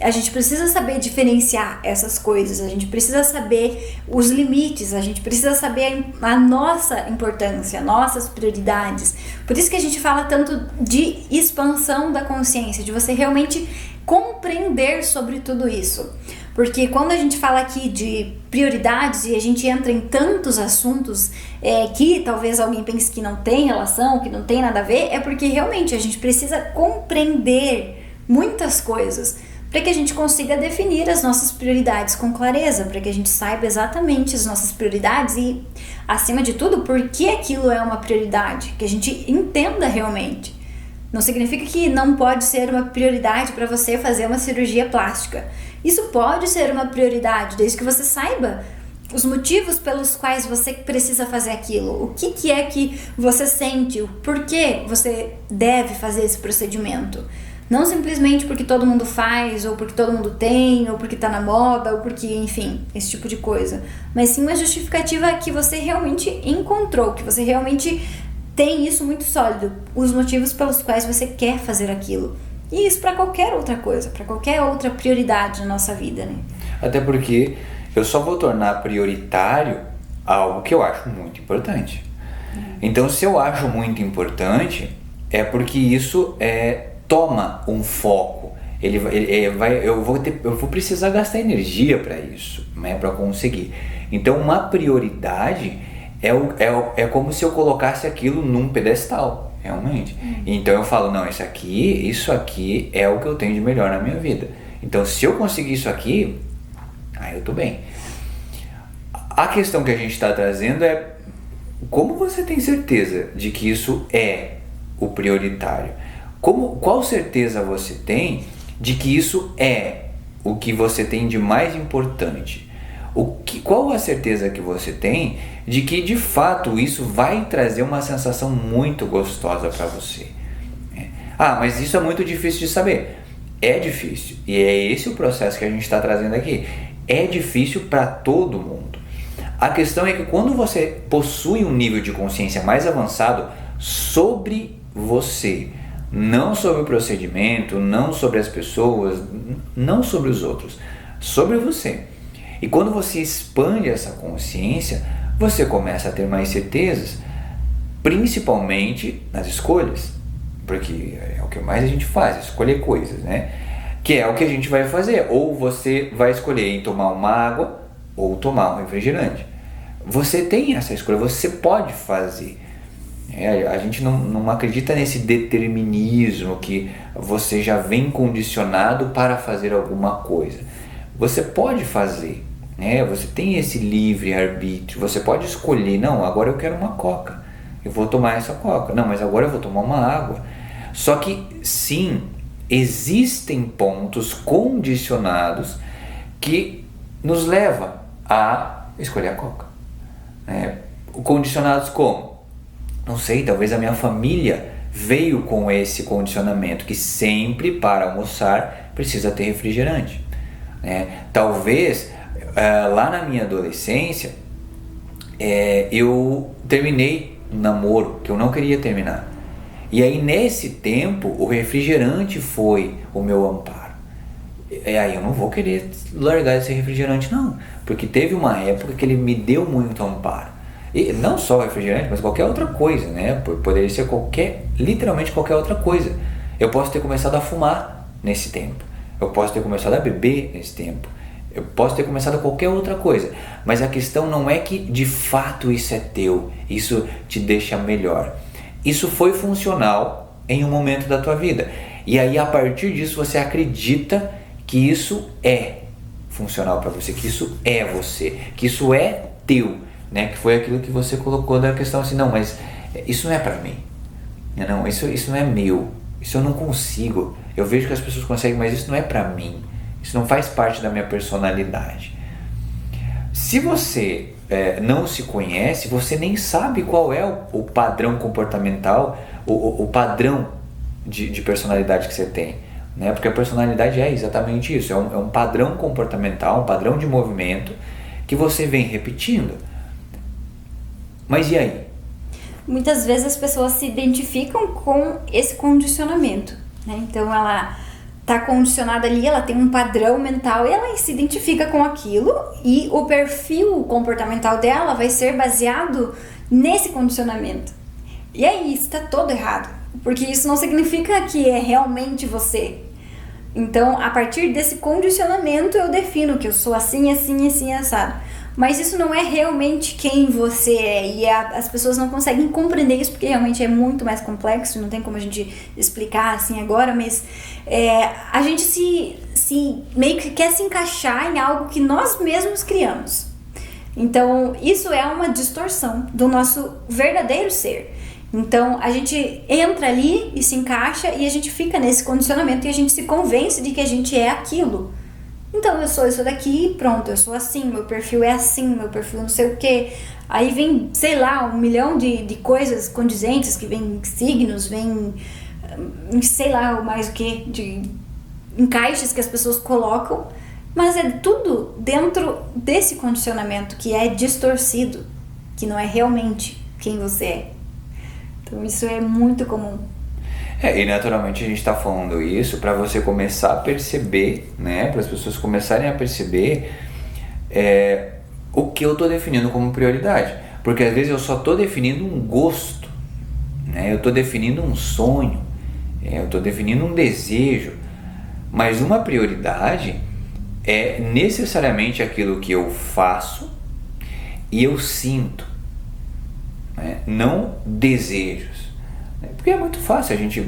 a gente precisa saber diferenciar essas coisas, a gente precisa saber os limites, a gente precisa saber a nossa importância, nossas prioridades. Por isso que a gente fala tanto de expansão da consciência, de você realmente compreender sobre tudo isso. Porque quando a gente fala aqui de prioridades e a gente entra em tantos assuntos que talvez alguém pense que não tem relação, que não tem nada a ver, é porque realmente a gente precisa compreender muitas coisas para que a gente consiga definir as nossas prioridades com clareza, para que a gente saiba exatamente as nossas prioridades e, acima de tudo, por que aquilo é uma prioridade, que a gente entenda realmente. Não significa que não pode ser uma prioridade para você fazer uma cirurgia plástica. Isso pode ser uma prioridade, desde que você saiba os motivos pelos quais você precisa fazer aquilo. O que é que você sente, o porquê você deve fazer esse procedimento. Não simplesmente porque todo mundo faz, ou porque todo mundo tem, ou porque tá na moda, ou porque, enfim, esse tipo de coisa. Mas sim uma justificativa que você realmente encontrou, que você realmente tem isso muito sólido, os motivos pelos quais você quer fazer aquilo. E isso para qualquer outra coisa, para qualquer outra prioridade na nossa vida, né? Até porque eu só vou tornar prioritário algo que eu acho muito importante. Então, se eu acho muito importante, é porque isso toma um foco. Eu vou precisar gastar energia para isso, né, para conseguir. Então, uma prioridade é como se eu colocasse aquilo num pedestal. Realmente. Então eu falo, não, isso aqui é o que eu tenho de melhor na minha vida. Então se eu conseguir isso aqui, eu tô bem. A questão que a gente está trazendo é como você tem certeza de que isso é o prioritário? Qual certeza você tem de que isso é o que você tem de mais importante? Qual a certeza que você tem de que de fato isso vai trazer uma sensação muito gostosa para você? Mas isso é muito difícil de saber. É difícil, e é esse o processo que a gente está trazendo aqui. É difícil para todo mundo. A questão é que quando você possui um nível de consciência mais avançado sobre você, não sobre o procedimento, não sobre as pessoas, não sobre os outros, sobre você. E quando você expande essa consciência, você começa a ter mais certezas, principalmente nas escolhas, porque é o que mais a gente faz, escolher coisas, né? Que é o que a gente vai fazer. Ou você vai escolher em tomar uma água ou tomar um refrigerante. Você tem essa escolha, você pode fazer. A gente não acredita nesse determinismo que você já vem condicionado para fazer alguma coisa. Você pode fazer, né? Você tem esse livre arbítrio, você pode escolher, não, agora eu quero uma coca, eu vou tomar essa coca, não, mas agora eu vou tomar uma água. Só que sim, existem pontos condicionados que nos levam a escolher a coca. Condicionados como? Não sei, talvez a minha família veio com esse condicionamento que sempre para almoçar precisa ter refrigerante. Talvez lá na minha adolescência eu terminei um namoro que eu não queria terminar. E aí nesse tempo o refrigerante foi o meu amparo. E aí eu não vou querer largar esse refrigerante não, porque teve uma época que ele me deu muito amparo. E não só refrigerante, mas qualquer outra coisa, né? Poderia ser literalmente qualquer outra coisa. Eu posso ter começado a fumar nesse tempo. Eu posso ter começado a beber nesse tempo. Eu posso ter começado qualquer outra coisa. Mas a questão não é que de fato isso é teu, isso te deixa melhor. Isso foi funcional em um momento da tua vida. E aí a partir disso você acredita que isso é funcional para você, que isso é você, que isso é teu, né? Que foi aquilo que você colocou da questão assim, não, mas isso não é para mim. Não, isso não é meu. Isso eu não consigo. Eu vejo que as pessoas conseguem, mas isso não é para mim. Isso não faz parte da minha personalidade. Se você não se conhece, você nem sabe qual é o padrão comportamental, o padrão de personalidade que você tem, né? Porque a personalidade é exatamente isso, é um padrão comportamental, um padrão de movimento que você vem repetindo. Mas e aí? Muitas vezes as pessoas se identificam com esse condicionamento, né? Então ela está condicionada ali, ela tem um padrão mental e ela se identifica com aquilo, e o perfil comportamental dela vai ser baseado nesse condicionamento. E aí isso está todo errado, porque isso não significa que é realmente você. Então, a partir desse condicionamento eu defino que eu sou assim, assim, assim, assado. Mas isso não é realmente quem você é, e as pessoas não conseguem compreender isso, porque realmente é muito mais complexo, não tem como a gente explicar assim agora, mas a gente se meio que quer se encaixar em algo que nós mesmos criamos. Então, isso é uma distorção do nosso verdadeiro ser. Então, a gente entra ali e se encaixa, e a gente fica nesse condicionamento, e a gente se convence de que a gente é aquilo. Então, eu sou isso daqui, pronto, eu sou assim, meu perfil é assim, meu perfil não sei o quê. Aí vem, sei lá, 1 milhão de coisas condizentes, que vem signos, vem, sei lá, mais o quê, de encaixes que as pessoas colocam. Mas é tudo dentro desse condicionamento que é distorcido, que não é realmente quem você é. Então, isso é muito comum. E naturalmente a gente está falando isso para você começar a perceber, né? Para as pessoas começarem a perceber o que eu estou definindo como prioridade. Porque às vezes eu só estou definindo um gosto, né? Eu estou definindo um sonho, eu estou definindo um desejo. Mas uma prioridade é necessariamente aquilo que eu faço e eu sinto, né? Não desejos. Porque é muito fácil a gente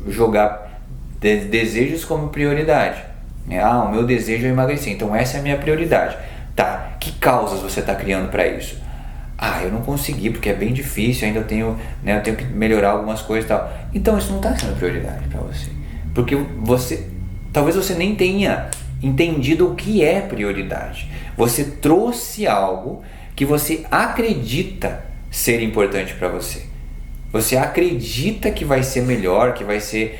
jogar desejos como prioridade, O meu desejo é emagrecer, então essa é a minha prioridade. Tá, que causas você está criando para isso? Eu não consegui porque é bem difícil, ainda eu tenho que melhorar algumas coisas e tal. Então isso não está sendo prioridade para você. Porque talvez você nem tenha entendido o que é prioridade. Você trouxe algo que você acredita ser importante para você. Você acredita que vai ser melhor, que vai ser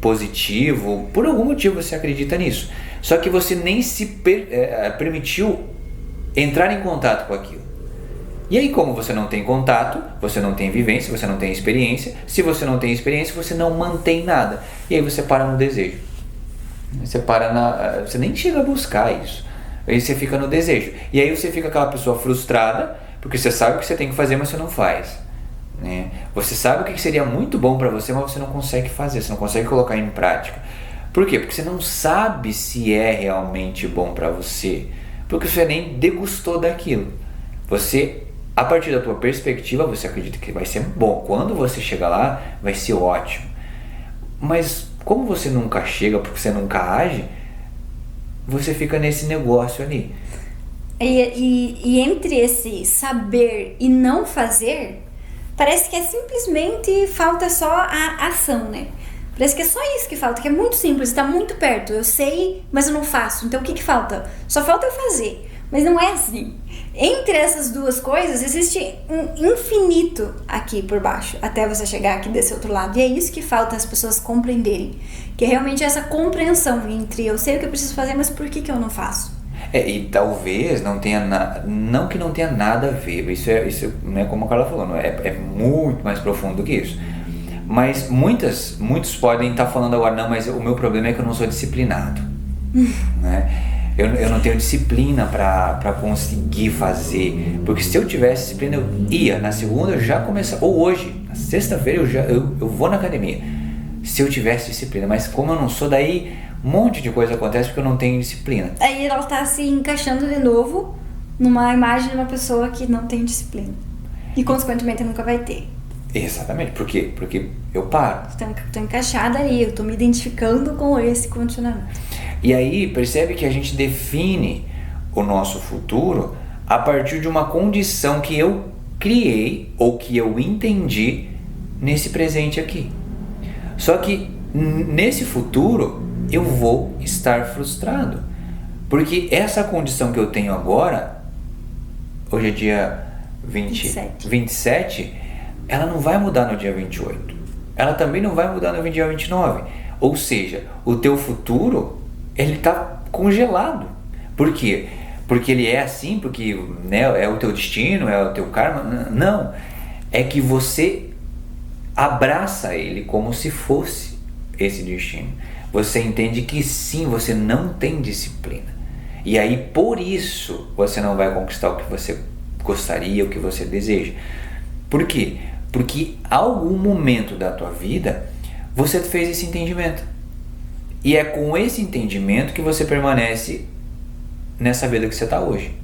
positivo. Por algum motivo você acredita nisso. Só que você nem se permitiu entrar em contato com aquilo. E aí, como você não tem contato, você não tem vivência, você não tem experiência. Se você não tem experiência, você não mantém nada. E aí você para no desejo. Você nem chega a buscar isso. Aí você fica no desejo. E aí você fica aquela pessoa frustrada, porque você sabe o que você tem que fazer, mas você não faz. Né? Você sabe o que seria muito bom para você, mas você não consegue fazer, você não consegue colocar em prática. Por quê? Porque você não sabe se é realmente bom para você. Porque você nem degustou daquilo. Você, a partir da tua perspectiva, você acredita que vai ser bom. Quando você chegar lá, vai ser ótimo. Mas como você nunca chega, porque você nunca age, você fica nesse negócio ali. E entre esse saber e não fazer, parece que é simplesmente falta só a ação, né? Parece que é só isso que falta, que é muito simples, está muito perto. Eu sei, mas eu não faço. Então o que falta? Só falta eu fazer. Mas não é assim. Entre essas duas coisas existe um infinito aqui por baixo, até você chegar aqui desse outro lado. E é isso que falta as pessoas compreenderem. Que é realmente essa compreensão entre eu sei o que eu preciso fazer, mas por que eu não faço? E talvez não tenha não que não tenha nada a ver. Isso não é como a Carla falou, é muito mais profundo do que isso. Mas muitos podem estar falando agora, não, mas o meu problema é que eu não sou disciplinado. Né? Eu não tenho disciplina para conseguir fazer. Porque se eu tivesse disciplina, eu ia. Na segunda eu já começava, ou hoje, na sexta-feira eu vou na academia. Se eu tivesse disciplina, mas como eu não sou, daí um monte de coisa acontece porque eu não tenho disciplina. Aí ela tá se encaixando de novo numa imagem de uma pessoa que não tem disciplina. E consequentemente nunca vai ter. Exatamente. Por quê? Porque eu paro. Tô encaixada ali, eu tô me identificando com esse condicionamento. E aí percebe que a gente define o nosso futuro a partir de uma condição que eu criei ou que eu entendi nesse presente aqui. Só que nesse futuro eu vou estar frustrado, porque essa condição que eu tenho agora, hoje é dia 27, ela não vai mudar no dia 28, ela também não vai mudar no dia 29, ou seja, o teu futuro, ele está congelado. Por quê? Porque ele é assim, porque é o teu destino, é o teu karma? Não, é que você abraça ele como se fosse esse destino. Você entende que sim, você não tem disciplina. E aí por isso você não vai conquistar o que você gostaria, o que você deseja. Por quê? Porque algum momento da tua vida você fez esse entendimento. E é com esse entendimento que você permanece nessa vida que você está hoje.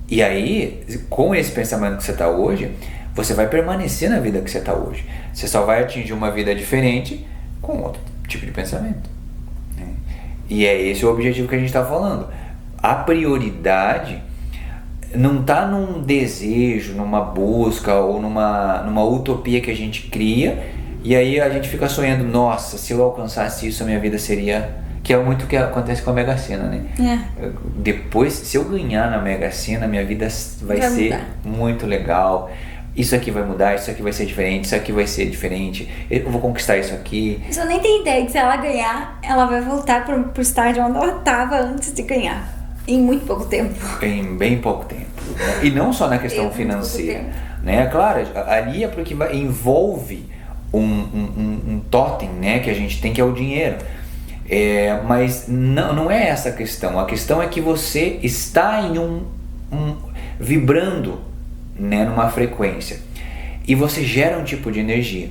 E aí, com esse pensamento que você está hoje, você vai permanecer na vida que você está hoje. Você só vai atingir uma vida diferente com outro tipo de pensamento. E é esse o objetivo que a gente está falando. A prioridade não está num desejo, numa busca ou numa utopia que a gente cria, e aí a gente fica sonhando, nossa, se eu alcançasse isso, a minha vida seria... Que é muito o que acontece com a Mega Sena, né? Depois, se eu ganhar na Mega Sena, minha vida vai ser mudar. Muito legal. Isso aqui vai mudar, isso aqui vai ser diferente, isso aqui vai ser diferente. Eu vou conquistar isso aqui. Você nem tem ideia que se ela ganhar, ela vai voltar pro estágio onde ela estava antes de ganhar. Em muito pouco tempo. Em bem pouco tempo. Né? E não só na questão financeira. Né? Claro, ali é porque envolve um totem, né, que a gente tem, que é o dinheiro. Mas não é essa a questão. A questão é que você está em vibrando, né, numa frequência, e você gera um tipo de energia.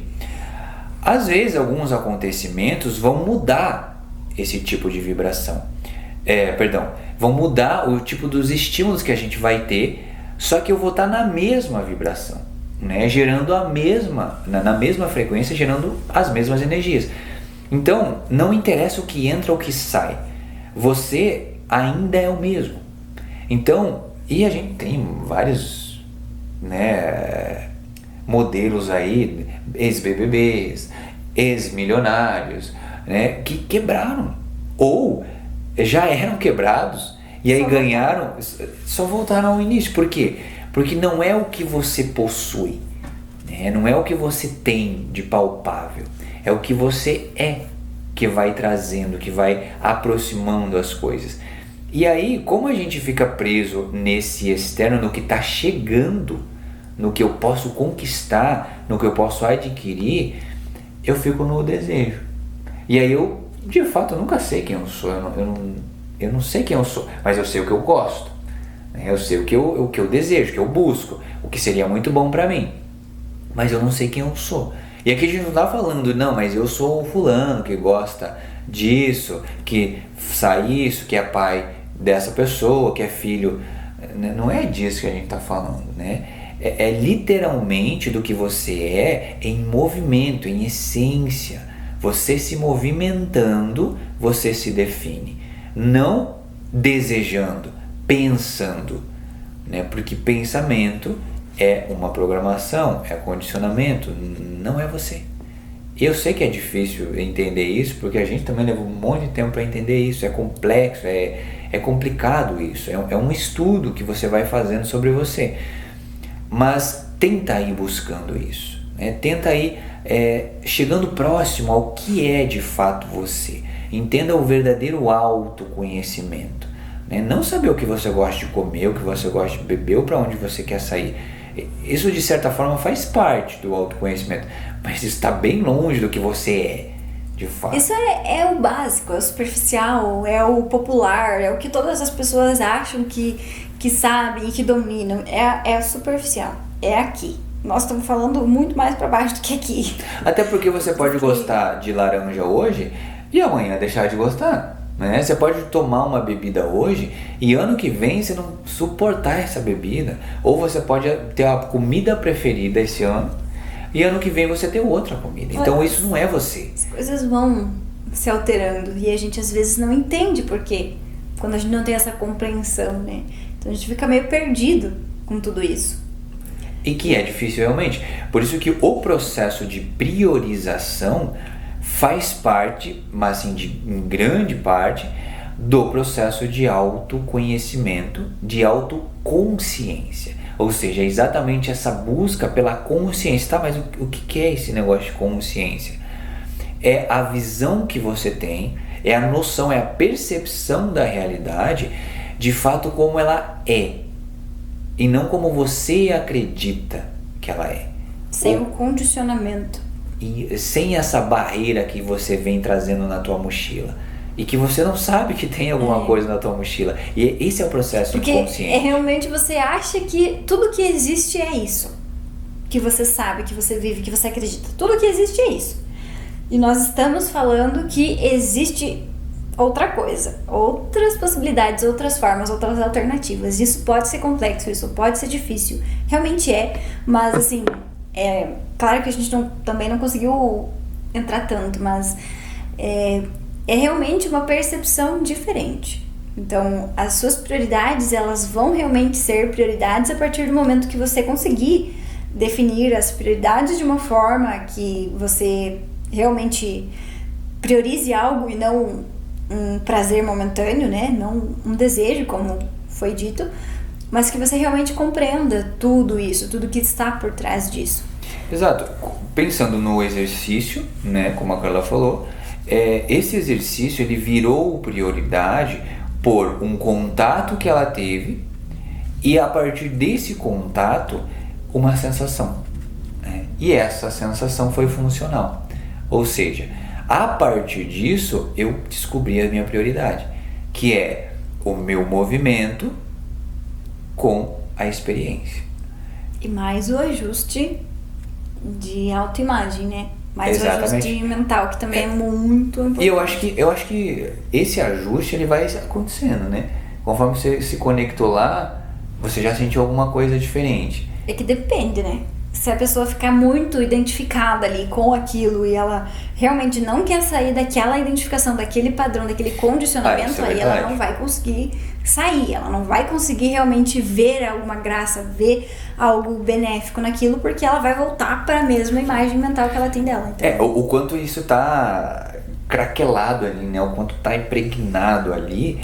Às vezes alguns acontecimentos vão mudar esse tipo de vibração, vão mudar o tipo dos estímulos que a gente vai ter, só que eu vou estar na mesma vibração, né, gerando na mesma frequência, gerando as mesmas energias. Então, não interessa o que entra ou o que sai, você ainda é o mesmo. Então, e a gente tem vários, né, modelos aí, ex-BBBs, ex-milionários, né, que quebraram, ou já eram quebrados, e aí ganharam, só voltaram ao início. Por quê? Porque não é o que você possui, né? Não é o que você tem de palpável, é o que você é que vai trazendo, que vai aproximando as coisas. E aí, como a gente fica preso nesse externo, no que está chegando, no que eu posso conquistar, no que eu posso adquirir, eu fico no desejo. E aí eu, de fato, eu nunca sei quem eu sou, eu não sei quem eu sou, mas eu sei o que eu gosto, né? Eu sei o que eu desejo, o que eu busco, o que seria muito bom para mim, mas eu não sei quem eu sou. E aqui a gente não tá falando, não, mas eu sou o fulano que gosta disso, que faz isso, que é pai dessa pessoa, que é filho. Não é disso que a gente tá falando, né? É literalmente do que você é em movimento, em essência. Você se movimentando, você se define. Não desejando, pensando, né? Porque pensamento é uma programação, é condicionamento, não é você. Eu sei que é difícil entender isso, porque a gente também leva um monte de tempo para entender isso, é complexo, é complicado isso, é um estudo que você vai fazendo sobre você. Mas tenta ir buscando isso, né? Tenta ir chegando próximo ao que é de fato você. Entenda o verdadeiro autoconhecimento, né? Não saber o que você gosta de comer, o que você gosta de beber ou para onde você quer sair. Isso de certa forma faz parte do autoconhecimento, mas está bem longe do que você é, de fato. Isso é o básico, é o superficial, é o popular, é o que todas as pessoas acham que sabem e que dominam. É o superficial, é aqui. Nós estamos falando muito mais para baixo do que aqui. Até porque você pode gostar de laranja hoje e amanhã deixar de gostar, né? Você pode tomar uma bebida hoje e ano que vem você não suportar essa bebida. Ou você pode ter a comida preferida esse ano e ano que vem você ter outra comida. Então isso não é você. As coisas vão se alterando e a gente às vezes não entende por quê, quando a gente não tem essa compreensão, né? Então a gente fica meio perdido com tudo isso. E que é difícil realmente. Por isso que o processo de priorização faz parte, mas assim, em grande parte, do processo de autoconhecimento, de autoconsciência. Ou seja, é exatamente essa busca pela consciência. Tá, mas o que é esse negócio de consciência? É a visão que você tem, é a noção, é a percepção da realidade, de fato como ela é, e não como você acredita que ela é. Sem o condicionamento. E sem essa barreira que você vem trazendo na tua mochila e que você não sabe que tem alguma coisa na tua mochila. E esse é o processo inconsciente. Porque realmente você acha que tudo que existe é isso, que você sabe, que você vive, que você acredita. Tudo que existe é isso. E nós estamos falando que existe outra coisa, outras possibilidades, outras formas, outras alternativas. Isso pode ser complexo, isso pode ser difícil, realmente é, mas assim, claro que a gente também não conseguiu entrar tanto, mas é realmente uma percepção diferente. Então, as suas prioridades, elas vão realmente ser prioridades a partir do momento que você conseguir definir as prioridades de uma forma que você realmente priorize algo e não um prazer momentâneo, né? Não um desejo, como foi dito, mas que você realmente compreenda tudo isso, tudo que está por trás disso. Exato. Pensando no exercício, né, como a Carla falou, esse exercício ele virou prioridade por um contato que ela teve e a partir desse contato uma sensação, né? E essa sensação foi funcional, ou seja, a partir disso eu descobri a minha prioridade, que é o meu movimento com a experiência. E mais o ajuste de autoimagem, né? Mais Exatamente. o ajuste mental, que também é muito importante. E eu acho que esse ajuste ele vai acontecendo, né? Conforme você se conectou lá, você já sentiu alguma coisa diferente. É que depende, né? se a pessoa ficar muito identificada ali com aquilo e ela realmente não quer sair daquela identificação, daquele padrão, daquele condicionamento, isso é aí ela verdade. não vai conseguir sair, ela não vai conseguir realmente ver alguma graça, ver algo benéfico naquilo, porque ela vai voltar para a mesma imagem mental que ela tem dela. Então, O quanto isso tá craquelado ali, né? O quanto tá impregnado ali,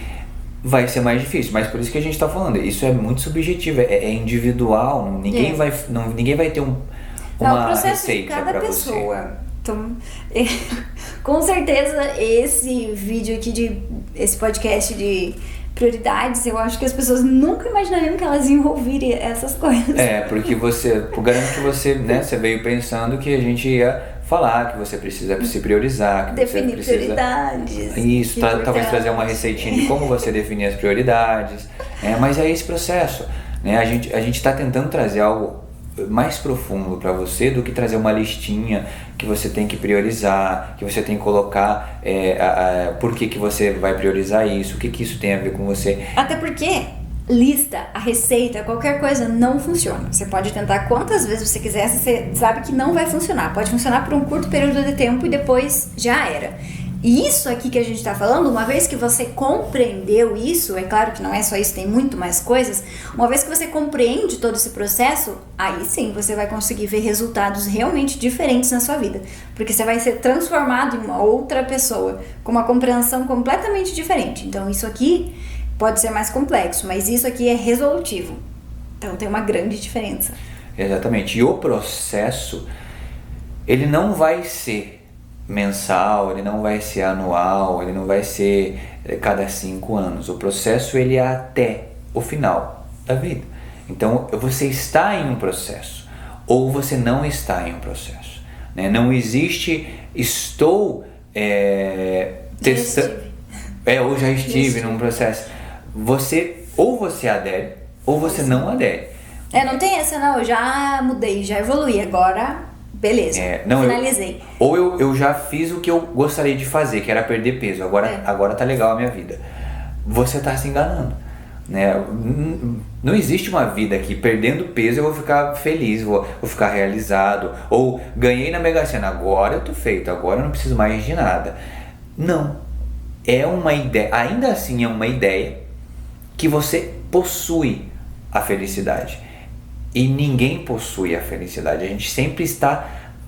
vai ser mais difícil. Mas por isso que a gente tá falando, isso é muito subjetivo, é individual, ninguém, ninguém vai ter é o uma processo de receita cada pra pessoa. você. Então, com certeza esse vídeo aqui, esse podcast de prioridades, eu acho que as pessoas nunca imaginariam que elas iam ouvir essas coisas. Porque eu garanto que você, né, você veio pensando que a gente ia falar que você precisa se priorizar, que Definir você precisa... prioridades. Isso, talvez trazer uma receitinha de como você definir as prioridades, mas é esse processo, né? A gente está tentando trazer algo mais profundo para você do que trazer uma listinha que você tem que priorizar, que você tem que colocar por que você vai priorizar isso, o que isso tem a ver com você. Até porque lista, a receita, qualquer coisa não funciona. Você pode tentar quantas vezes você quiser, você sabe que não vai funcionar. Pode funcionar por um curto período de tempo e depois já era. E isso aqui que a gente está falando, uma vez que você compreendeu isso, é claro que não é só isso, tem muito mais coisas, uma vez que você compreende todo esse processo, aí sim você vai conseguir ver resultados realmente diferentes na sua vida. Porque você vai ser transformado em uma outra pessoa, com uma compreensão completamente diferente. Então isso aqui pode ser mais complexo, mas isso aqui é resolutivo. Então tem uma grande diferença. Exatamente. E o processo, ele não vai ser mensal, ele não vai ser anual, ele não vai ser cada 5 anos. O processo, ele é até o final da vida. Então, você está em um processo ou você não está em um processo, né? Não existe estou testando... ou já estive num processo. Ou você adere ou você não adere. Não tem essa não, eu já mudei, já evoluí, agora beleza, finalizei. Eu já fiz o que eu gostaria de fazer, que era perder peso, agora tá legal a minha vida. Você tá se enganando, né? Não existe uma vida que perdendo peso eu vou ficar feliz, vou ficar realizado, ou ganhei na Mega Sena, agora eu tô feito, agora eu não preciso mais de nada. Não, é uma ideia, ainda assim é uma ideia que você possui a felicidade. E ninguém possui a felicidade, a gente sempre está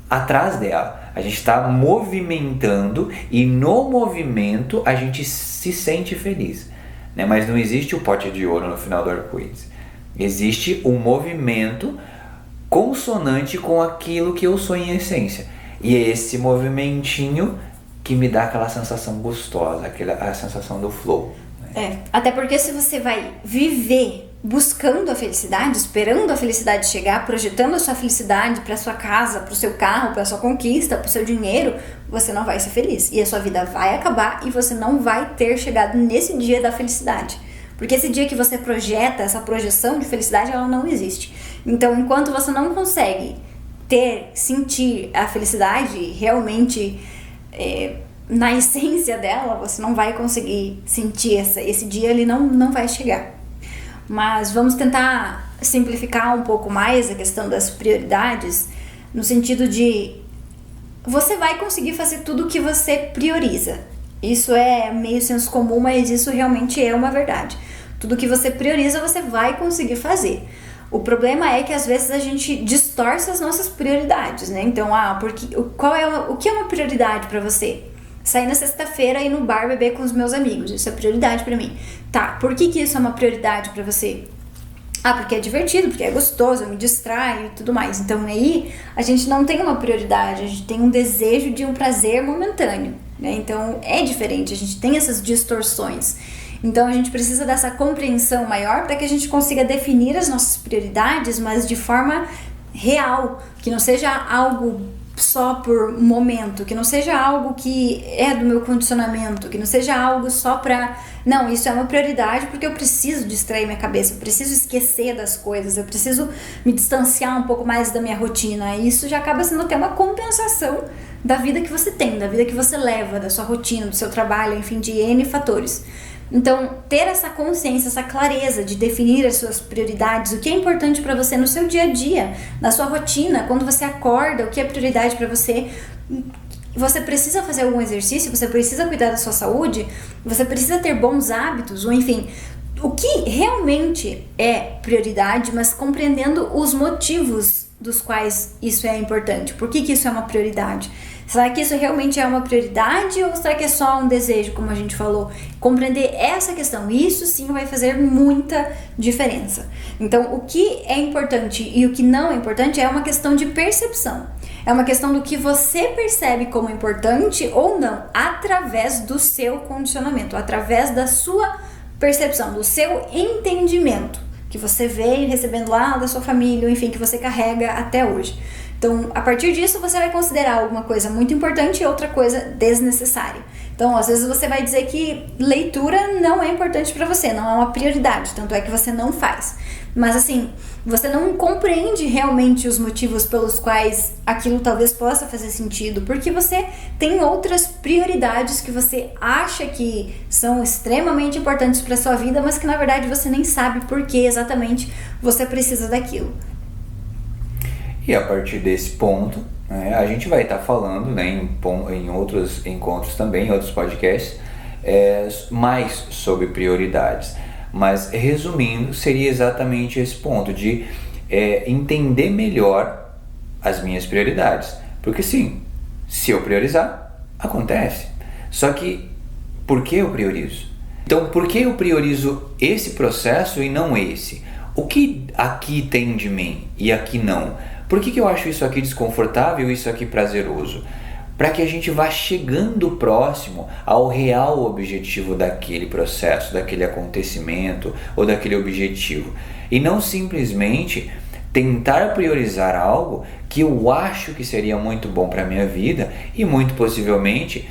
atrás dela, a gente está movimentando e no movimento a gente se sente feliz, né? Mas não existe o pote de ouro no final do arco-íris, existe um movimento consonante com aquilo que eu sou em essência, e é esse movimentinho que me dá aquela sensação gostosa, a sensação do flow, né? Até porque se você vai viver buscando a felicidade, esperando a felicidade chegar, projetando a sua felicidade para sua casa, para o seu carro, para sua conquista, para o seu dinheiro, você não vai ser feliz. E a sua vida vai acabar e você não vai ter chegado nesse dia da felicidade. Porque esse dia que você projeta, essa projeção de felicidade, ela não existe. Então, enquanto você não consegue sentir a felicidade realmente na essência dela, você não vai conseguir sentir esse dia, ele não vai chegar. Mas vamos tentar simplificar um pouco mais a questão das prioridades, no sentido de você vai conseguir fazer tudo o que você prioriza. Isso é meio senso comum, mas isso realmente é uma verdade. Tudo que você prioriza, você vai conseguir fazer. O problema é que às vezes a gente distorce as nossas prioridades, né? Então, o que é uma prioridade para você? Sair na sexta-feira e ir no bar beber com os meus amigos, isso é prioridade pra mim. Tá, por que isso é uma prioridade pra você? Porque é divertido, porque é gostoso, eu me distraio e tudo mais. Então aí a gente não tem uma prioridade, a gente tem um desejo de um prazer momentâneo, né? Então é diferente, a gente tem essas distorções. Então a gente precisa dessa compreensão maior para que a gente consiga definir as nossas prioridades, mas de forma real, que não seja algo só por momento, que não seja algo que é do meu condicionamento, que não seja algo só pra... Não, isso é uma prioridade porque eu preciso distrair minha cabeça, eu preciso esquecer das coisas, eu preciso me distanciar um pouco mais da minha rotina. E isso já acaba sendo até uma compensação da vida que você tem, da vida que você leva, da sua rotina, do seu trabalho, enfim, de N fatores. Então, ter essa consciência, essa clareza de definir as suas prioridades, o que é importante para você no seu dia a dia, na sua rotina, quando você acorda, o que é prioridade para você. Você precisa fazer algum exercício, você precisa cuidar da sua saúde, você precisa ter bons hábitos, ou enfim, o que realmente é prioridade, mas compreendendo os motivos dos quais isso é importante. Por que isso é uma prioridade? Será que isso realmente é uma prioridade ou será que é só um desejo, como a gente falou? Compreender essa questão, isso sim vai fazer muita diferença. Então, o que é importante e o que não é importante é uma questão de percepção. É uma questão do que você percebe como importante ou não, através do seu condicionamento, através da sua percepção, do seu entendimento, que você veio recebendo lá da sua família, enfim, que você carrega até hoje. Então, a partir disso, você vai considerar alguma coisa muito importante e outra coisa desnecessária. Então, às vezes você vai dizer que leitura não é importante para você, não é uma prioridade, tanto é que você não faz. Mas assim, você não compreende realmente os motivos pelos quais aquilo talvez possa fazer sentido, porque você tem outras prioridades que você acha que são extremamente importantes para sua vida, mas que na verdade você nem sabe por que exatamente você precisa daquilo. E a partir desse ponto, né, a gente vai estar falando, né, em outros encontros também, em outros podcasts, mais sobre prioridades. Mas resumindo, seria exatamente esse ponto de entender melhor as minhas prioridades. Porque sim, se eu priorizar, acontece. Só que, por que eu priorizo? Então, por que eu priorizo esse processo e não esse? O que aqui tem de mim e aqui não? Por que eu acho isso aqui desconfortável e isso aqui prazeroso? Para que a gente vá chegando próximo ao real objetivo daquele processo, daquele acontecimento ou daquele objetivo. E não simplesmente tentar priorizar algo que eu acho que seria muito bom para a minha vida e muito possivelmente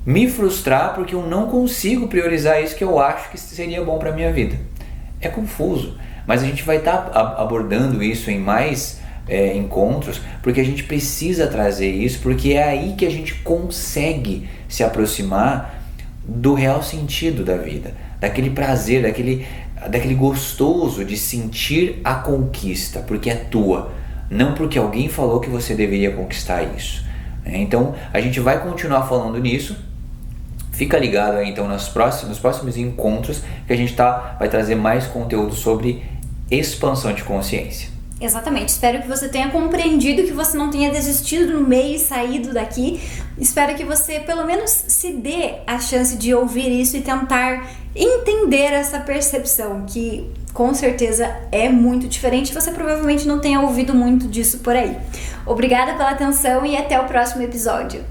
me frustrar porque eu não consigo priorizar isso que eu acho que seria bom para a minha vida. É confuso, mas a gente vai estar abordando isso em mais encontros, porque a gente precisa trazer isso, porque é aí que a gente consegue se aproximar do real sentido da vida, daquele prazer, daquele gostoso de sentir a conquista, porque é tua, não porque alguém falou que você deveria conquistar isso. Então a gente vai continuar falando nisso. Fica ligado aí então nos próximos encontros que a gente vai trazer mais conteúdo sobre expansão de consciência. Exatamente, espero que você tenha compreendido, que você não tenha desistido no meio e saído daqui. Espero que você pelo menos se dê a chance de ouvir isso e tentar entender essa percepção, que com certeza é muito diferente. Você provavelmente não tenha ouvido muito disso por aí. Obrigada pela atenção e até o próximo episódio.